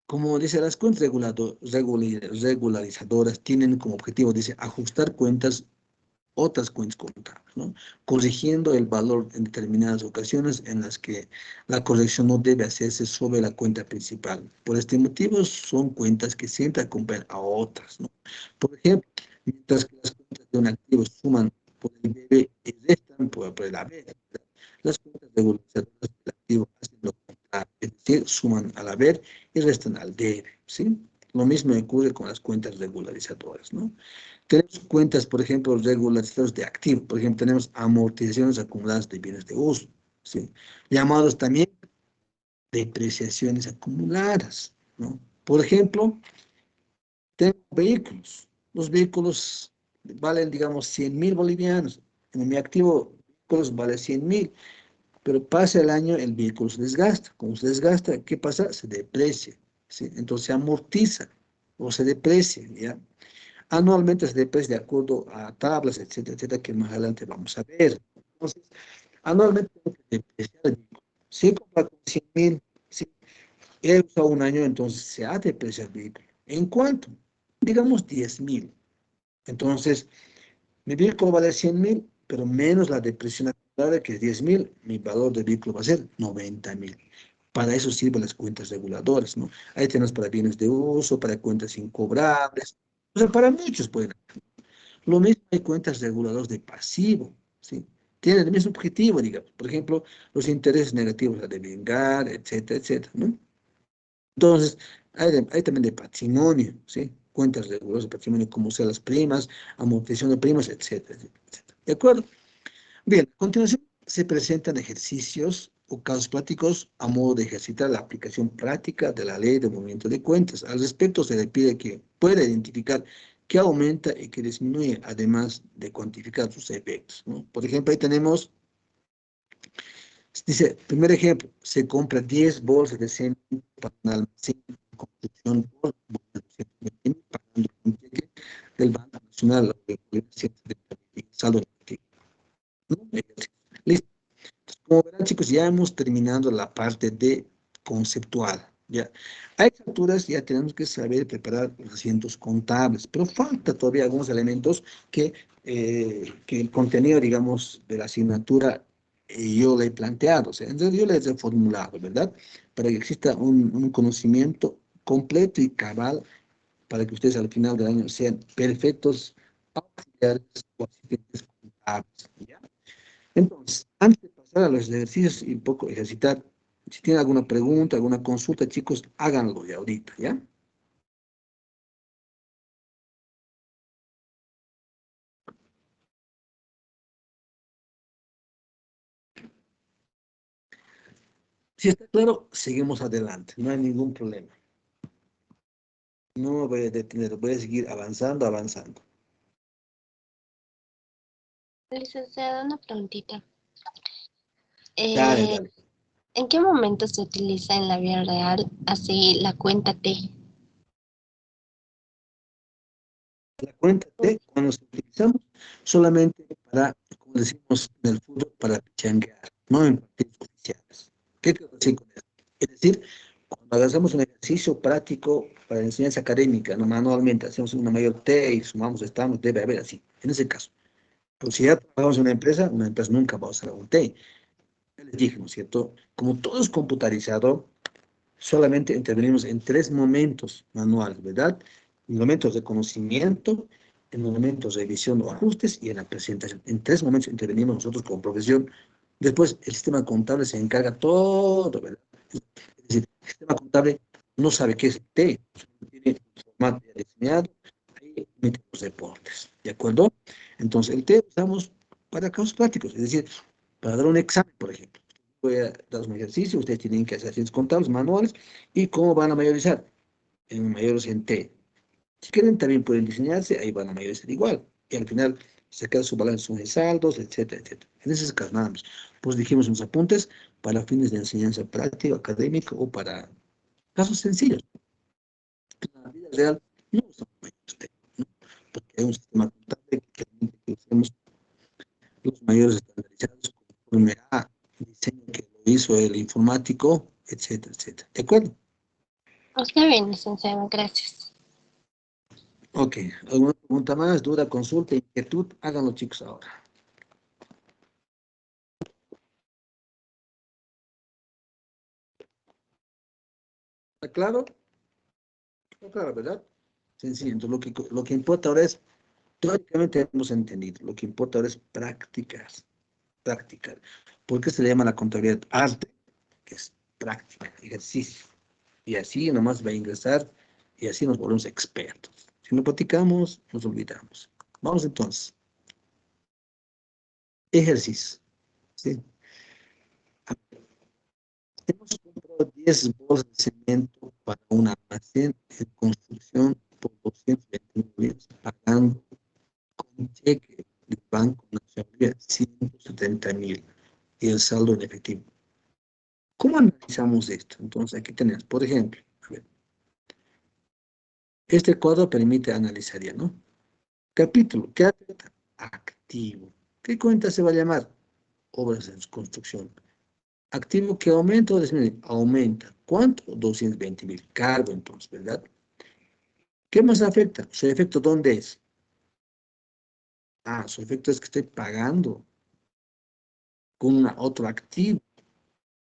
Como dice, las cuentas regularizadoras tienen como objetivo, dice, ajustar cuentas otras cuentas contables, ¿no? Corrigiendo el valor en determinadas ocasiones en las que la corrección no debe hacerse sobre la cuenta principal. Por este motivo, son cuentas que siempre acompañan a otras, ¿no? Por ejemplo, mientras que las cuentas de un activo suman por el debe y restan por el haber, ¿verdad? Las cuentas regularizadoras del activo hacen lo contrario, es decir, suman al haber y restan al debe, ¿sí? Lo mismo ocurre con las cuentas regularizadoras, ¿no? Tenemos cuentas, por ejemplo, regularizadoras de activos. Por ejemplo, tenemos amortizaciones acumuladas de bienes de uso, ¿sí? Llamados también depreciaciones acumuladas, ¿no? Por ejemplo, tengo vehículos. Los vehículos valen, digamos, 100.000 bolivianos. En mi activo, vehículos vale 100.000, pero pasa el año, el vehículo se desgasta. Como se desgasta, ¿qué pasa? Se deprecia, ¿sí? Entonces se amortiza o se deprecia, ¿ya? Anualmente se deprecia de acuerdo a tablas, etcétera, etcétera, que más adelante vamos a ver. Entonces, anualmente tengo que depreciar el vehículo. Si he comprado con 100.000, si he usado un año, entonces se ha depreciado el vehículo. ¿En cuánto? Digamos 10.000. Entonces, mi vehículo vale 100.000, pero menos la depreciación acumulada, que es 10.000, mi valor del vehículo va a ser 90.000. Para eso sirven las cuentas reguladoras, ¿no? Ahí tenemos para bienes de uso, para cuentas incobrables, o sea, para muchos pueden. Lo mismo hay cuentas reguladoras de pasivo, ¿sí? Tienen el mismo objetivo, digamos. Por ejemplo, los intereses negativos a devengar, etcétera, etcétera, ¿no? Entonces, hay también de patrimonio, ¿sí? Cuentas reguladoras de patrimonio, como sean las primas, amortización de primas, etcétera, etcétera, etcétera. ¿De acuerdo? Bien, a continuación se presentan ejercicios o casos prácticos a modo de ejercitar la aplicación práctica de la ley de movimiento de cuentas. Al respecto, se le pide que pueda identificar qué aumenta y qué disminuye, además de cuantificar sus efectos, ¿no? Por ejemplo, ahí tenemos, dice, primer ejemplo, se compra 10 bolsas de cemento para un almacén de construcción por 220.000, pagando un cheque del Banco Nacional de saldo negativo, ¿no? Listo. Como verán, chicos, ya hemos terminado la parte de conceptual. Ya. A estas alturas ya tenemos que saber preparar los asientos contables, pero falta todavía algunos elementos que el contenido, digamos, de la asignatura yo le he planteado, o sea, entonces yo les he formulado, ¿verdad? Para que exista un conocimiento completo y cabal para que ustedes al final del año sean perfectos auxiliares o asistentes contables, ¿ya? Entonces, antes de pasar a los ejercicios y un poco ejercitar, si tienen alguna pregunta, alguna consulta, chicos, háganlo ya ahorita, ¿ya? Si está claro, seguimos adelante, no hay ningún problema. No me voy a detener, voy a seguir avanzando, avanzando. Licenciada, una preguntita. Dale, Eh, dale. ¿En qué momento se utiliza en la vida real así la cuenta T? La cuenta T, cuando se utilizamos solamente para, como decimos en el fútbol, para pichanguear, no en partidos oficiales. ¿Qué quiero decir con eso? Es decir, cuando hacemos un ejercicio práctico para enseñanza académica, no manualmente, hacemos una mayor T y sumamos, estamos, debe haber así, en ese caso. Pero si ya trabajamos en una empresa nunca va a usar un T. Ya les dije, ¿no es cierto? Como todo es computarizado, solamente intervenimos en tres momentos manuales, ¿verdad? En momentos de conocimiento, en momentos de revisión o ajustes y en la presentación. En tres momentos intervenimos nosotros como profesión. Después, el sistema contable se encarga todo, ¿verdad? Es decir, el sistema contable no sabe qué es T, tiene un formato ya diseñado, ahí mete los reportes, ¿de acuerdo? Entonces, el T usamos para casos prácticos, es decir, para dar un examen, por ejemplo. Voy a dar un ejercicio, ustedes tienen que hacer ciencias contables manuales y cómo van a mayorizar en mayores en T. Si quieren, también pueden diseñarse, ahí van a mayorizar igual. Y al final, sacar su balance de saldos, etcétera, etcétera. En ese caso, nada más. Pues dijimos unos apuntes para fines de enseñanza práctica, académica o para casos sencillos. En la vida real no usamos mayores T, ¿no? Porque hay un sistema contable que permite que usemos los mayores estandarizados conforme a diseño que lo hizo el informático, etcétera, etcétera. ¿De acuerdo? Está bien, licenciada, gracias. Ok, ¿alguna pregunta más, duda, consulta, inquietud? Háganlo, chicos, ahora. ¿Está claro? Está claro, ¿verdad? Sencillo. Entonces, lo que importa ahora es, teóricamente hemos entendido, lo que importa ahora es practicar, practicar. ¿Por qué se le llama la contabilidad arte? Que es práctica, ejercicio. Y así nomás va a ingresar y así nos volvemos expertos. Si no practicamos, nos olvidamos. Vamos entonces. Ejercicio. ¿Sí? Hemos comprado 10 bolsas de cemento para un almacén en construcción por 229 pagando con cheque del Banco Nacional de 170.000 y el saldo en efectivo. ¿Cómo analizamos esto? Entonces, aquí tenemos, por ejemplo, a ver, este cuadro permite analizar ya, ¿no? Capítulo, ¿qué afecta? Activo. ¿Qué cuenta se va a llamar? Obras en construcción. Activo que aumenta o disminuye. Aumenta. ¿Cuánto? 220.000. Cargo entonces, ¿verdad? ¿Qué más afecta? Su efecto, ¿dónde es? Ah, su efecto es que estoy pagando con otro activo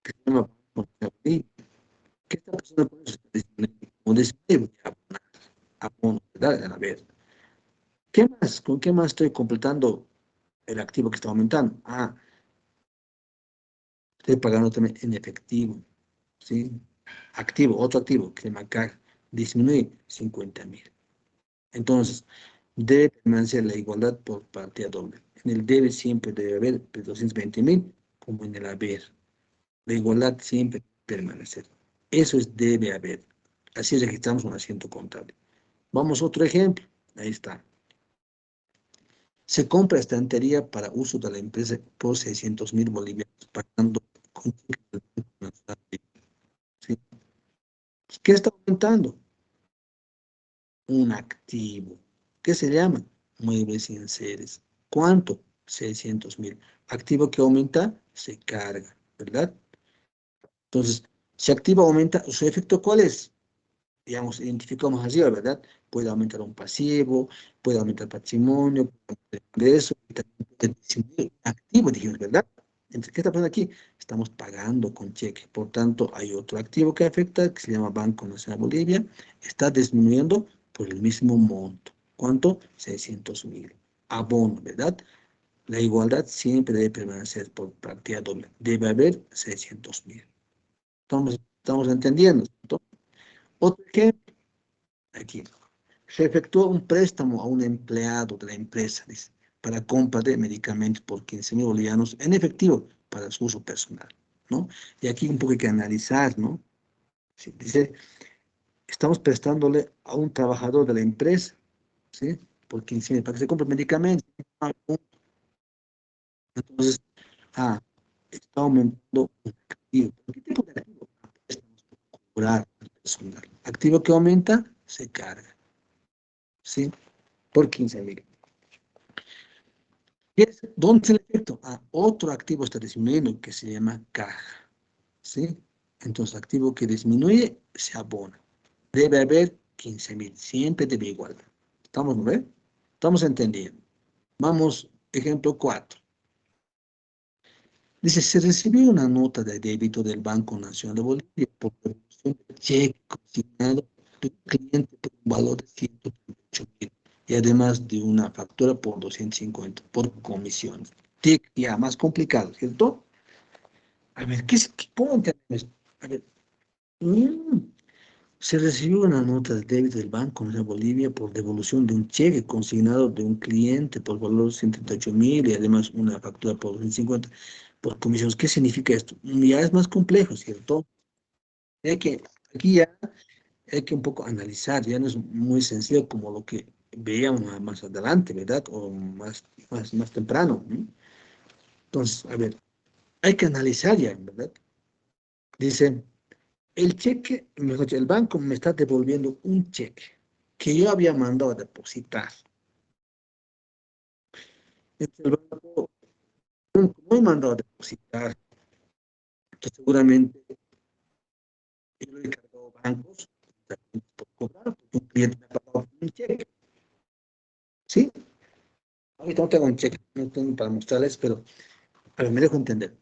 que se llama contabilidad. ¿Qué está pasando con eso? Como disminuye, abono, ¿verdad? A ver, ¿qué más? ¿Con qué más estoy completando el activo que está aumentando? Ah, estoy pagando también en efectivo, ¿sí? Activo, otro activo que se llama CAG, disminuye 50.000. Entonces, debe permanecer la igualdad por partida doble. En el debe siempre debe haber 220.000, como en el haber. La igualdad siempre debe permanecer. Eso es debe haber. Así registramos un asiento contable. Vamos a otro ejemplo. Ahí está. Se compra estantería para uso de la empresa por 600.000 bolivianos, pagando con cheque del Banco Nacional. ¿Sí? ¿Qué está aumentando? Un activo. ¿Qué se llama? Muebles y enseres. ¿Cuánto? 600.000. Activo que aumenta, se carga, ¿verdad? Entonces, si activo aumenta, ¿su efecto cuál es? Digamos, identificamos así, ¿verdad? Puede aumentar un pasivo, puede aumentar patrimonio, puede aumentar ingreso, y también puede disminuir un activo, dijimos, ¿verdad? Entonces, ¿qué está pasando aquí? Estamos pagando con cheque. Por tanto, hay otro activo que afecta, que se llama Banco Nacional Bolivia, está disminuyendo por el mismo monto. ¿Cuánto? 600.000. Abono, ¿verdad? La igualdad siempre debe permanecer por partida doble. Debe haber 600.000. Estamos entendiendo, ¿cierto? Otro ejemplo, aquí. Se efectuó un préstamo a un empleado de la empresa, dice, para compra de medicamentos por 15.000 bolivianos en efectivo para su uso personal, ¿no? Y aquí un poco hay que analizar, ¿no? Sí, dice, estamos prestándole a un trabajador de la empresa, ¿sí? Por 15.000, para que se compre medicamentos. Entonces, ah, está aumentando un activo. ¿Qué tipo de activo? Préstamos por cobrar al personal. Activo que aumenta, se carga, ¿sí? Por 15.000. ¿Dónde es el efecto? Ah, otro activo está disminuyendo que se llama caja, ¿sí? Entonces, activo que disminuye se abona. Debe haber 15.000, siempre debe igual. ¿Estamos, no ve? Estamos entendiendo. Vamos, ejemplo 4. Dice, se recibió una nota de débito del Banco Nacional de Bolivia por devolución de cheque consignado de un cliente por un valor de 138.000 y además de una factura por 250 por comisiones. TIC ya más complicado, ¿cierto? A ver, ¿cómo entendemos? A ver, mm, se recibió una nota de débito del Banco Nacional de Bolivia por devolución de un cheque consignado de un cliente por valor de 138.000 y además una factura por 250 por comisiones. ¿Qué significa esto? Ya es más complejo, ¿cierto? Hay que, aquí ya hay que un poco analizar, ya no es muy sencillo como lo que veíamos más adelante, ¿verdad? O más temprano, ¿no? Entonces, a ver, hay que analizar ya, ¿verdad? Dice, el cheque, mejor dicho, el banco me está devolviendo un cheque que yo había mandado a depositar. Entonces, el banco, como he mandado a depositar, entonces seguramente yo le he cargado bancos por cobrar, porque un cliente me ha pagado un cheque. ¿Sí? Ahorita no tengo un cheque, no tengo para mostrarles, pero a ver, me dejo entender.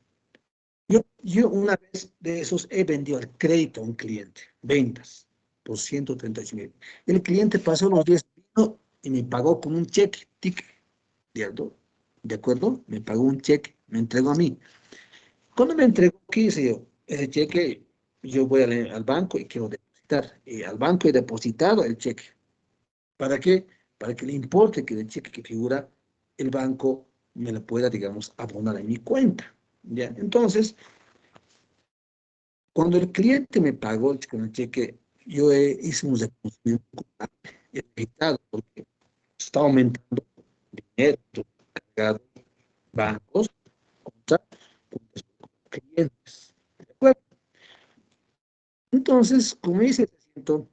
Yo una vez de esos he vendido al crédito a un cliente, ventas, por 138.000. El cliente pasó los 10 vino y me pagó con un cheque, tic, ¿de acuerdo? ¿De acuerdo? Me pagó un cheque, me entregó a mí. Cuando me entregó, ¿qué hice yo? Ese cheque, yo voy al banco y quiero depositar. Y al banco he depositado el cheque. ¿Para qué? Para que le importe que el cheque que figura, el banco me lo pueda, digamos, abonar en mi cuenta. ¿Ya? Entonces, cuando el cliente me pagó con el cheque, yo hice un reconocimiento contable, he evitado, porque está aumentando dinero cargado bancos contra cuentas de clientes. ¿De acuerdo? Entonces, como hice ese asiento,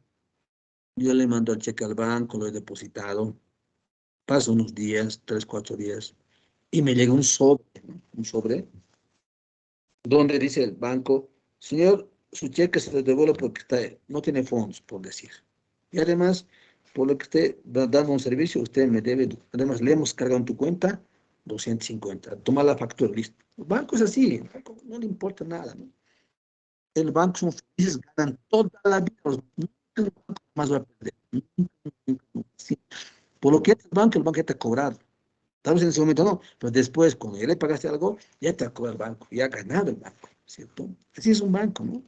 yo le mando el cheque al banco, lo he depositado, pasan unos días, 3, 4 días, y me llega un sobre, ¿no? Un sobre, donde dice el banco, señor, su cheque se lo devuelve porque no tiene fondos, por decir. Y además, por lo que usted dando un servicio, usted me debe, además le hemos cargado en tu cuenta 250. Toma la factura, listo. El banco es así, el banco no le importa nada, ¿no? El banco son felices, ganan toda la vida, nunca el banco más va a perder. Nunca, nunca, nunca. Sí. Por lo que es el banco ya te ha cobrado. Tal vez en ese momento no, pero después, cuando ya le pagaste algo, ya te ha cobrado el banco, ya ha ganado el banco, ¿cierto? Así es un banco, ¿no?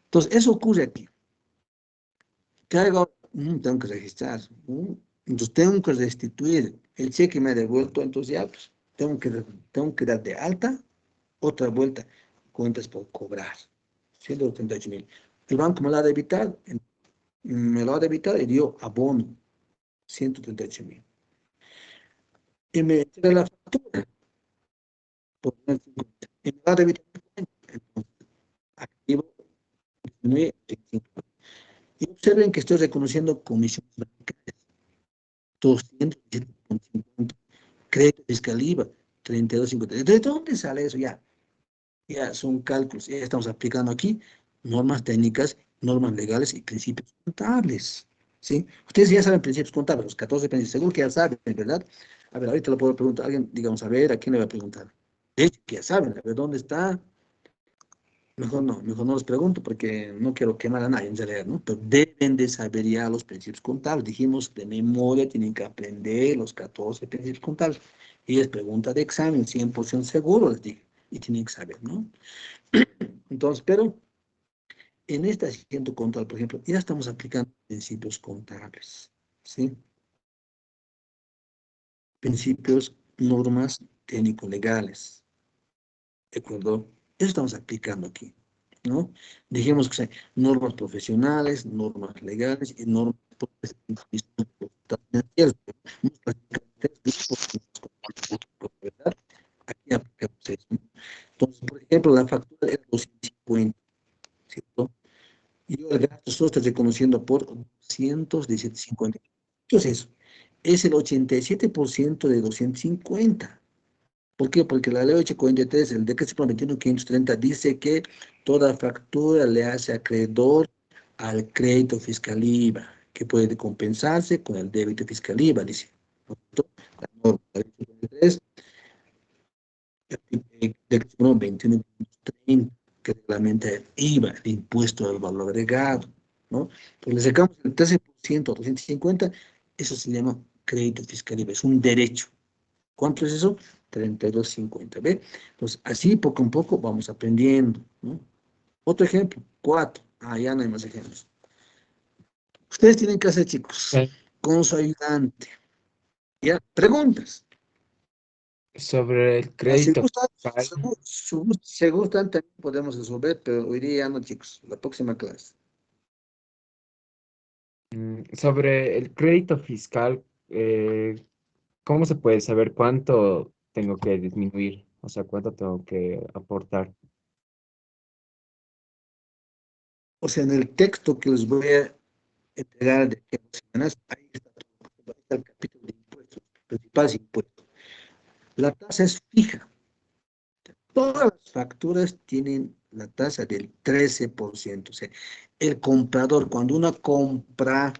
Entonces, eso ocurre aquí. ¿Qué hago? Tengo que registrar. Entonces, tengo que restituir el cheque que me ha devuelto, entonces ya, pues, tengo que dar de alta otra vuelta, cuentas por cobrar, 178.000. El banco me lo ha debitado y dio abono, 138.000. Y me entrega la factura por 50. Y me lo ha debitado mi cuenta. Entonces, activo, disminuye 25. Y observen que estoy reconociendo comisiones bancarias, 217,50. Crédito fiscal IVA, 32,50. ¿De dónde sale eso? Ya son cálculos, ya estamos aplicando aquí normas técnicas, normas legales y principios contables, ¿sí? Ustedes ya saben principios contables, los 14 principios, seguro que ya saben, ¿verdad? A ver, ahorita lo puedo preguntar a alguien, digamos, a ver, ¿a quién le voy a preguntar? De hecho, que ya saben, a ver, ¿dónde está? Mejor no los pregunto porque no quiero quemar a nadie en realidad, ¿no? Pero deben de saber ya los principios contables. Dijimos, de memoria tienen que aprender los 14 principios contables. Y es pregunta de examen, 100% seguro, les dije. Y tienen que saber, ¿no? Entonces, pero en este asiento contable, por ejemplo, ya estamos aplicando principios contables, ¿sí? Principios, normas técnico-legales, ¿de acuerdo? Eso estamos aplicando aquí, ¿no? Dijimos que son normas profesionales, normas legales y normas financieras. ¿Verdad? Aquí aplicamos eso, ¿no? Entonces, por ejemplo, la factura era 250, ¿cierto? Y yo el gasto solo estoy reconociendo por 217,50. ¿Qué es eso? Es el 87% de 250. ¿Por qué? Porque la ley 843, el decreto supremo 21.530, dice que toda factura le hace acreedor al crédito fiscal IVA, que puede compensarse con el débito fiscal IVA, dice. ¿No es cierto? La norma, la ley 843, decreto supremo 21.530, que reglamenta el IVA, el impuesto al valor agregado, ¿no? Entonces le sacamos el 13% a 250, eso se llama crédito fiscal IVA, es un derecho. ¿Cuánto es eso? 32,50, ¿ve? Entonces, así poco a poco vamos aprendiendo, ¿no? Otro ejemplo, 4. Ya no hay más ejemplos. Ustedes tienen que hacer, chicos, Ok. con su ayudante, ¿ya? Preguntas. Sobre el Si crédito gustan, fiscal, si gustan, también podemos resolver, pero hoy día ya no, chicos, la próxima clase. sobre el crédito fiscal, ¿cómo se puede saber cuánto tengo que disminuir? O sea, cuánto tengo que aportar. O sea, en el texto que les voy a entregar de aquí a 2 semanas, ahí está todo, ahí está el capítulo de impuestos, principales impuestos. La tasa es fija. Todas las facturas tienen la tasa del 13%. O sea, el comprador, cuando uno compra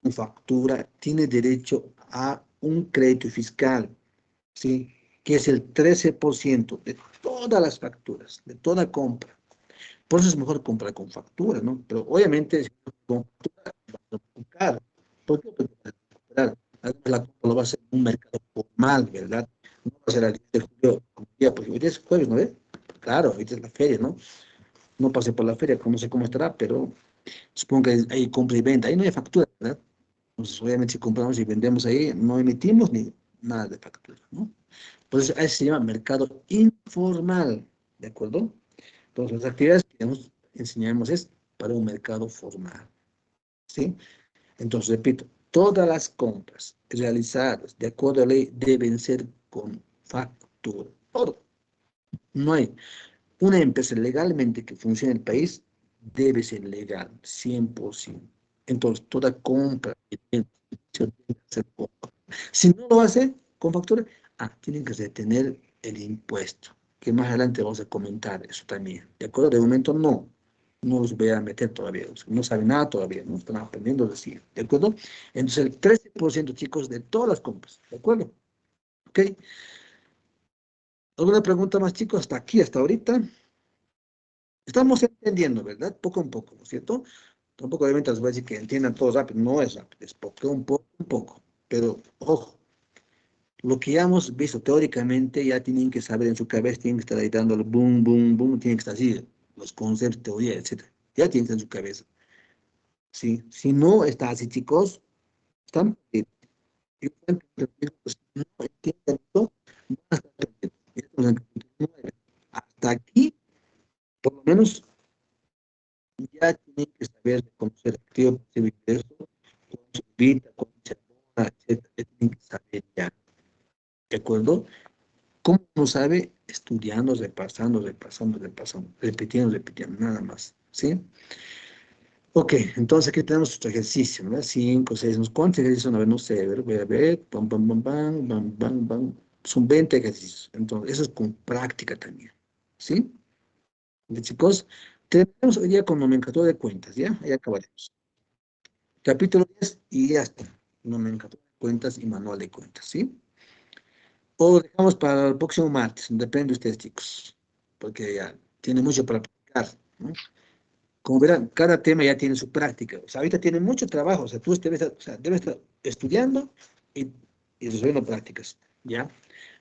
una factura, tiene derecho a un crédito fiscal, ¿sí? Que es el 13% de todas las facturas, de toda compra. Por eso es mejor comprar con factura, ¿no? Pero obviamente, si con factura va a ser muy caro. ¿Por qué? Porque va a recuperar. Además, la compra lo va a hacer en un mercado formal, ¿verdad? No va a ser al 10 de julio, como día, porque hoy es jueves, ¿no ves? Claro, ahorita es la feria, ¿no? No pasé por la feria, no sé cómo estará, pero supongo que hay compra y venta. Ahí no hay factura, ¿verdad? Entonces, obviamente, si compramos y vendemos ahí, no emitimos ni nada de factura, ¿no? Entonces, a eso se llama mercado informal, ¿de acuerdo? Entonces, las actividades que enseñamos es para un mercado formal, ¿sí? Entonces, repito, todas las compras realizadas de acuerdo a la ley deben ser con factura. Todo. No hay una empresa legalmente que funcione en el país, debe ser legal, 100%. Entonces, toda compra que tiene que ser con factura. Si no lo hace con factura, tienen que retener el impuesto, que más adelante vamos a comentar eso también. ¿De acuerdo? De momento no. No los voy a meter todavía. O sea, no saben nada todavía, no están aprendiendo a decir. ¿De acuerdo? Entonces, el 13%, chicos, de todas las compras. ¿De acuerdo? ¿Ok? ¿Alguna pregunta más, chicos? Hasta aquí, hasta ahorita. Estamos entendiendo, ¿verdad? Poco a poco, ¿no es cierto? Tampoco obviamente les voy a decir que entiendan todo rápido, no es rápido, es poco, un poco. Pero, ojo, lo que ya hemos visto teóricamente ya tienen que saber en su cabeza, tienen que estar ahí dándole boom, boom, boom, tienen que estar así, los conceptos, teoría, etcétera. Ya tienen que estar en su cabeza. ¿Sí? Si no está así, chicos, están perdidos. Y pues, no entienden todo, van a estar perdidos. Ya estamos en el capítulo 9. Hasta aquí, por lo menos, ya tienen que saber reconocer activo, pasivo y ingreso, cómo se evita, cómo se abona, etcétera. Ya tienen que saber ya. ¿De acuerdo? ¿Cómo uno sabe? Estudiando, repasando, repasando, repasando, repitiendo, repitiendo, nada más. ¿Sí? Ok, entonces aquí tenemos nuestro ejercicio, ¿verdad? 5, 6, ¿cuántos ejercicios son? A ver, no sé, a ver, voy a ver, pam, pam, pam, pam, pam, pam, pam. Son 20 ejercicios. Entonces, eso es con práctica también. ¿Sí? Y chicos, tenemos hoy día con nomenclatura de cuentas, ¿ya? Ahí acabaremos. Capítulo 10 y ya está. Nomenclatura de cuentas y manual de cuentas, ¿sí? O lo dejamos para el próximo martes, depende de ustedes, chicos, porque ya tiene mucho para practicar, ¿no? Como verán, cada tema ya tiene su práctica. O sea, ahorita tiene mucho trabajo, o sea, tú debes estar estudiando y, y resolviendo prácticas, ¿ya?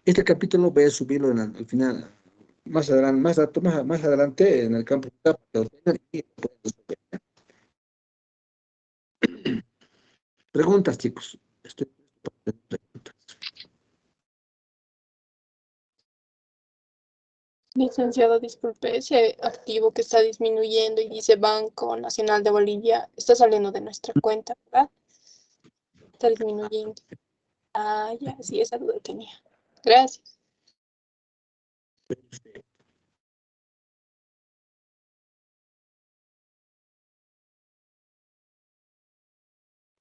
Este capítulo voy a subirlo al final, más adelante, más adelante en el campo para que lo tengan y lo puedan resolver, ¿ya? Preguntas, chicos. Estoy presto para preguntas. Licenciado, disculpe, ese activo que está disminuyendo y dice Banco Nacional de Bolivia, está saliendo de nuestra cuenta, ¿verdad? Está disminuyendo. Ah, ya, sí, esa duda tenía. Gracias.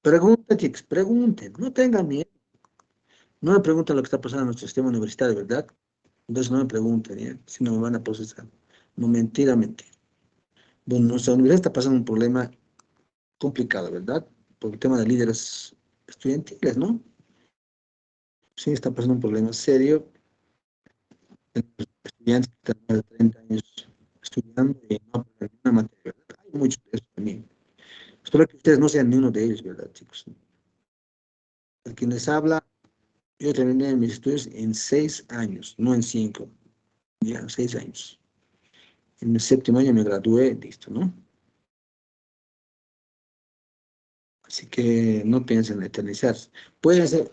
Pregunten, chicos, pregunten, no tengan miedo. No me pregunten lo que está pasando en nuestro sistema universitario, ¿verdad? Entonces no me pregunten, ¿ya? Si no me van a procesar. No, mentira, mentira. Bueno, nuestra universidad está pasando un problema complicado, ¿verdad? Por el tema de líderes estudiantiles, ¿no? Sí, está pasando un problema serio. Tenemos estudiantes que están más de 30 años estudiando y no aprenden ninguna materia, ¿verdad? Hay muchos de eso también. Espero que ustedes no sean ni uno de ellos, ¿verdad, chicos? El quien les habla, yo terminé mis estudios en 6 años, no en 5, ya, 6 años. En el séptimo año me gradué, listo, ¿no? Así que no piensen en eternizarse. Pueden ser,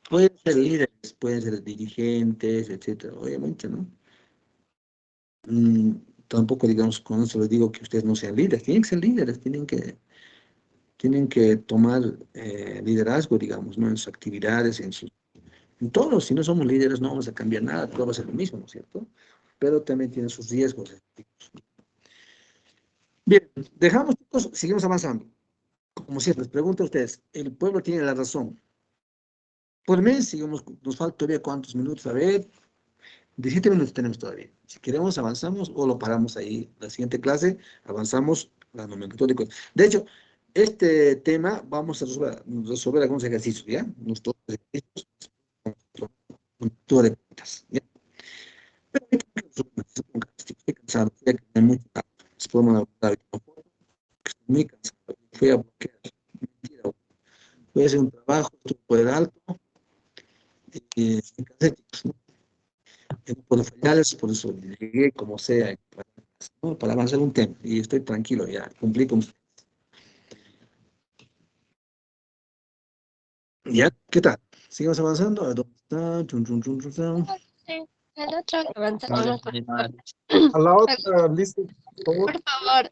pueden ser líderes, pueden ser dirigentes, etcétera, obviamente, ¿no? Mm, tampoco, digamos, con eso les digo que ustedes no sean líderes, tienen que ser líderes, tienen que tomar liderazgo, digamos, ¿no? En sus actividades, en todo. Si no somos líderes, no vamos a cambiar nada, todo va a ser lo mismo, ¿no es cierto? Pero también tiene sus riesgos. Bien, dejamos, chicos, seguimos avanzando. Como siempre, les pregunto a ustedes, el pueblo tiene la razón. Por mes, sigamos, nos falta todavía cuántos minutos, a ver, 17 minutos tenemos todavía. Si queremos, avanzamos o lo paramos ahí. La siguiente clase, avanzamos la nomenclatura de cosas. De hecho, este tema vamos a resolver algunos ejercicios, ¿ya? Nuestros ejercicios con lectura de cuentas, ¿ya? Pero estoy cansado, voy a quedar muy tarde. Les podemos hablar ahorita, estoy muy cansado, fui a bloquear, mentira, voy a hacer un trabajo, estoy por el alto, me cansé, chicos, ¿no? No puedo fallarles, por eso llegué como sea, ¿no? Para avanzar un tema, y estoy tranquilo, ya cumplí con ustedes. ¿Ya? ¿Qué tal? ¿Seguimos avanzando? ¿A dónde está? Chun, chun, chun, chun, chun. Sí, el otro avanzamos. A la otra, listo, por favor. Por favor.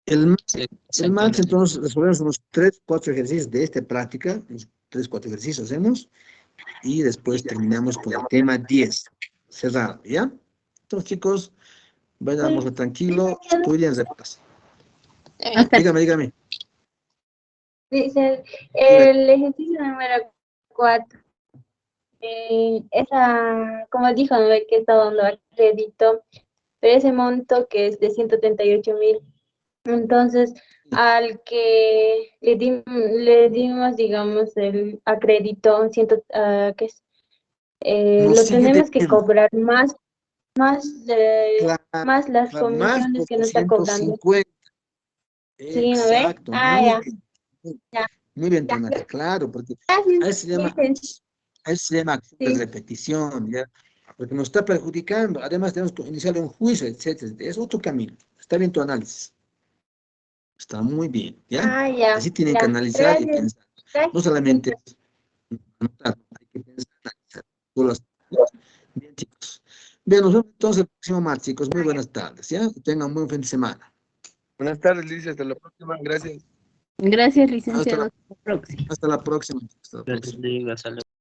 El max, entonces, resolvemos unos 3, 4 ejercicios de esta práctica, unos 3, 4 ejercicios hacemos, y después terminamos con el tema 10, cerrado, ¿ya? Entonces, chicos, vayamos tranquilo, estudien, repasen. Dígame. Dice, Dime. el ejercicio número 4, esa, como dijo, no ve que está dando a crédito, pero ese monto que es de 138.000, entonces al que le dimos, digamos, el a crédito, ¿qué es? Nos Lo sigue tenemos que debiendo, cobrar más, claro, más las claro, más comisiones por que nos está cobrando. 250. ¿Sí, no ve? Exacto, Ya, ya, muy bien, ya. Tonati, claro, porque Gracias, a eso se llama acción de sí. repetición, ¿ya? Porque nos está perjudicando, además tenemos que iniciar un juicio, etcétera, es otro camino. Está bien tu análisis, está muy bien, ¿ya? Ya, Así tienen que ya. analizar y Gracias, pensar, gracias. no solamente anotar, hay que pensar, analizar. Bien, chicos. Bien, nos vemos entonces el próximo martes, chicos. Muy buenas tardes, ¿ya? Que tengan un buen fin de semana. Buenas tardes, Liz. Hasta la próxima. Gracias. Gracias, Hasta licenciado. la, Hasta la próxima. hasta la próxima. Hasta la próxima. Gracias, Liz. Hasta luego.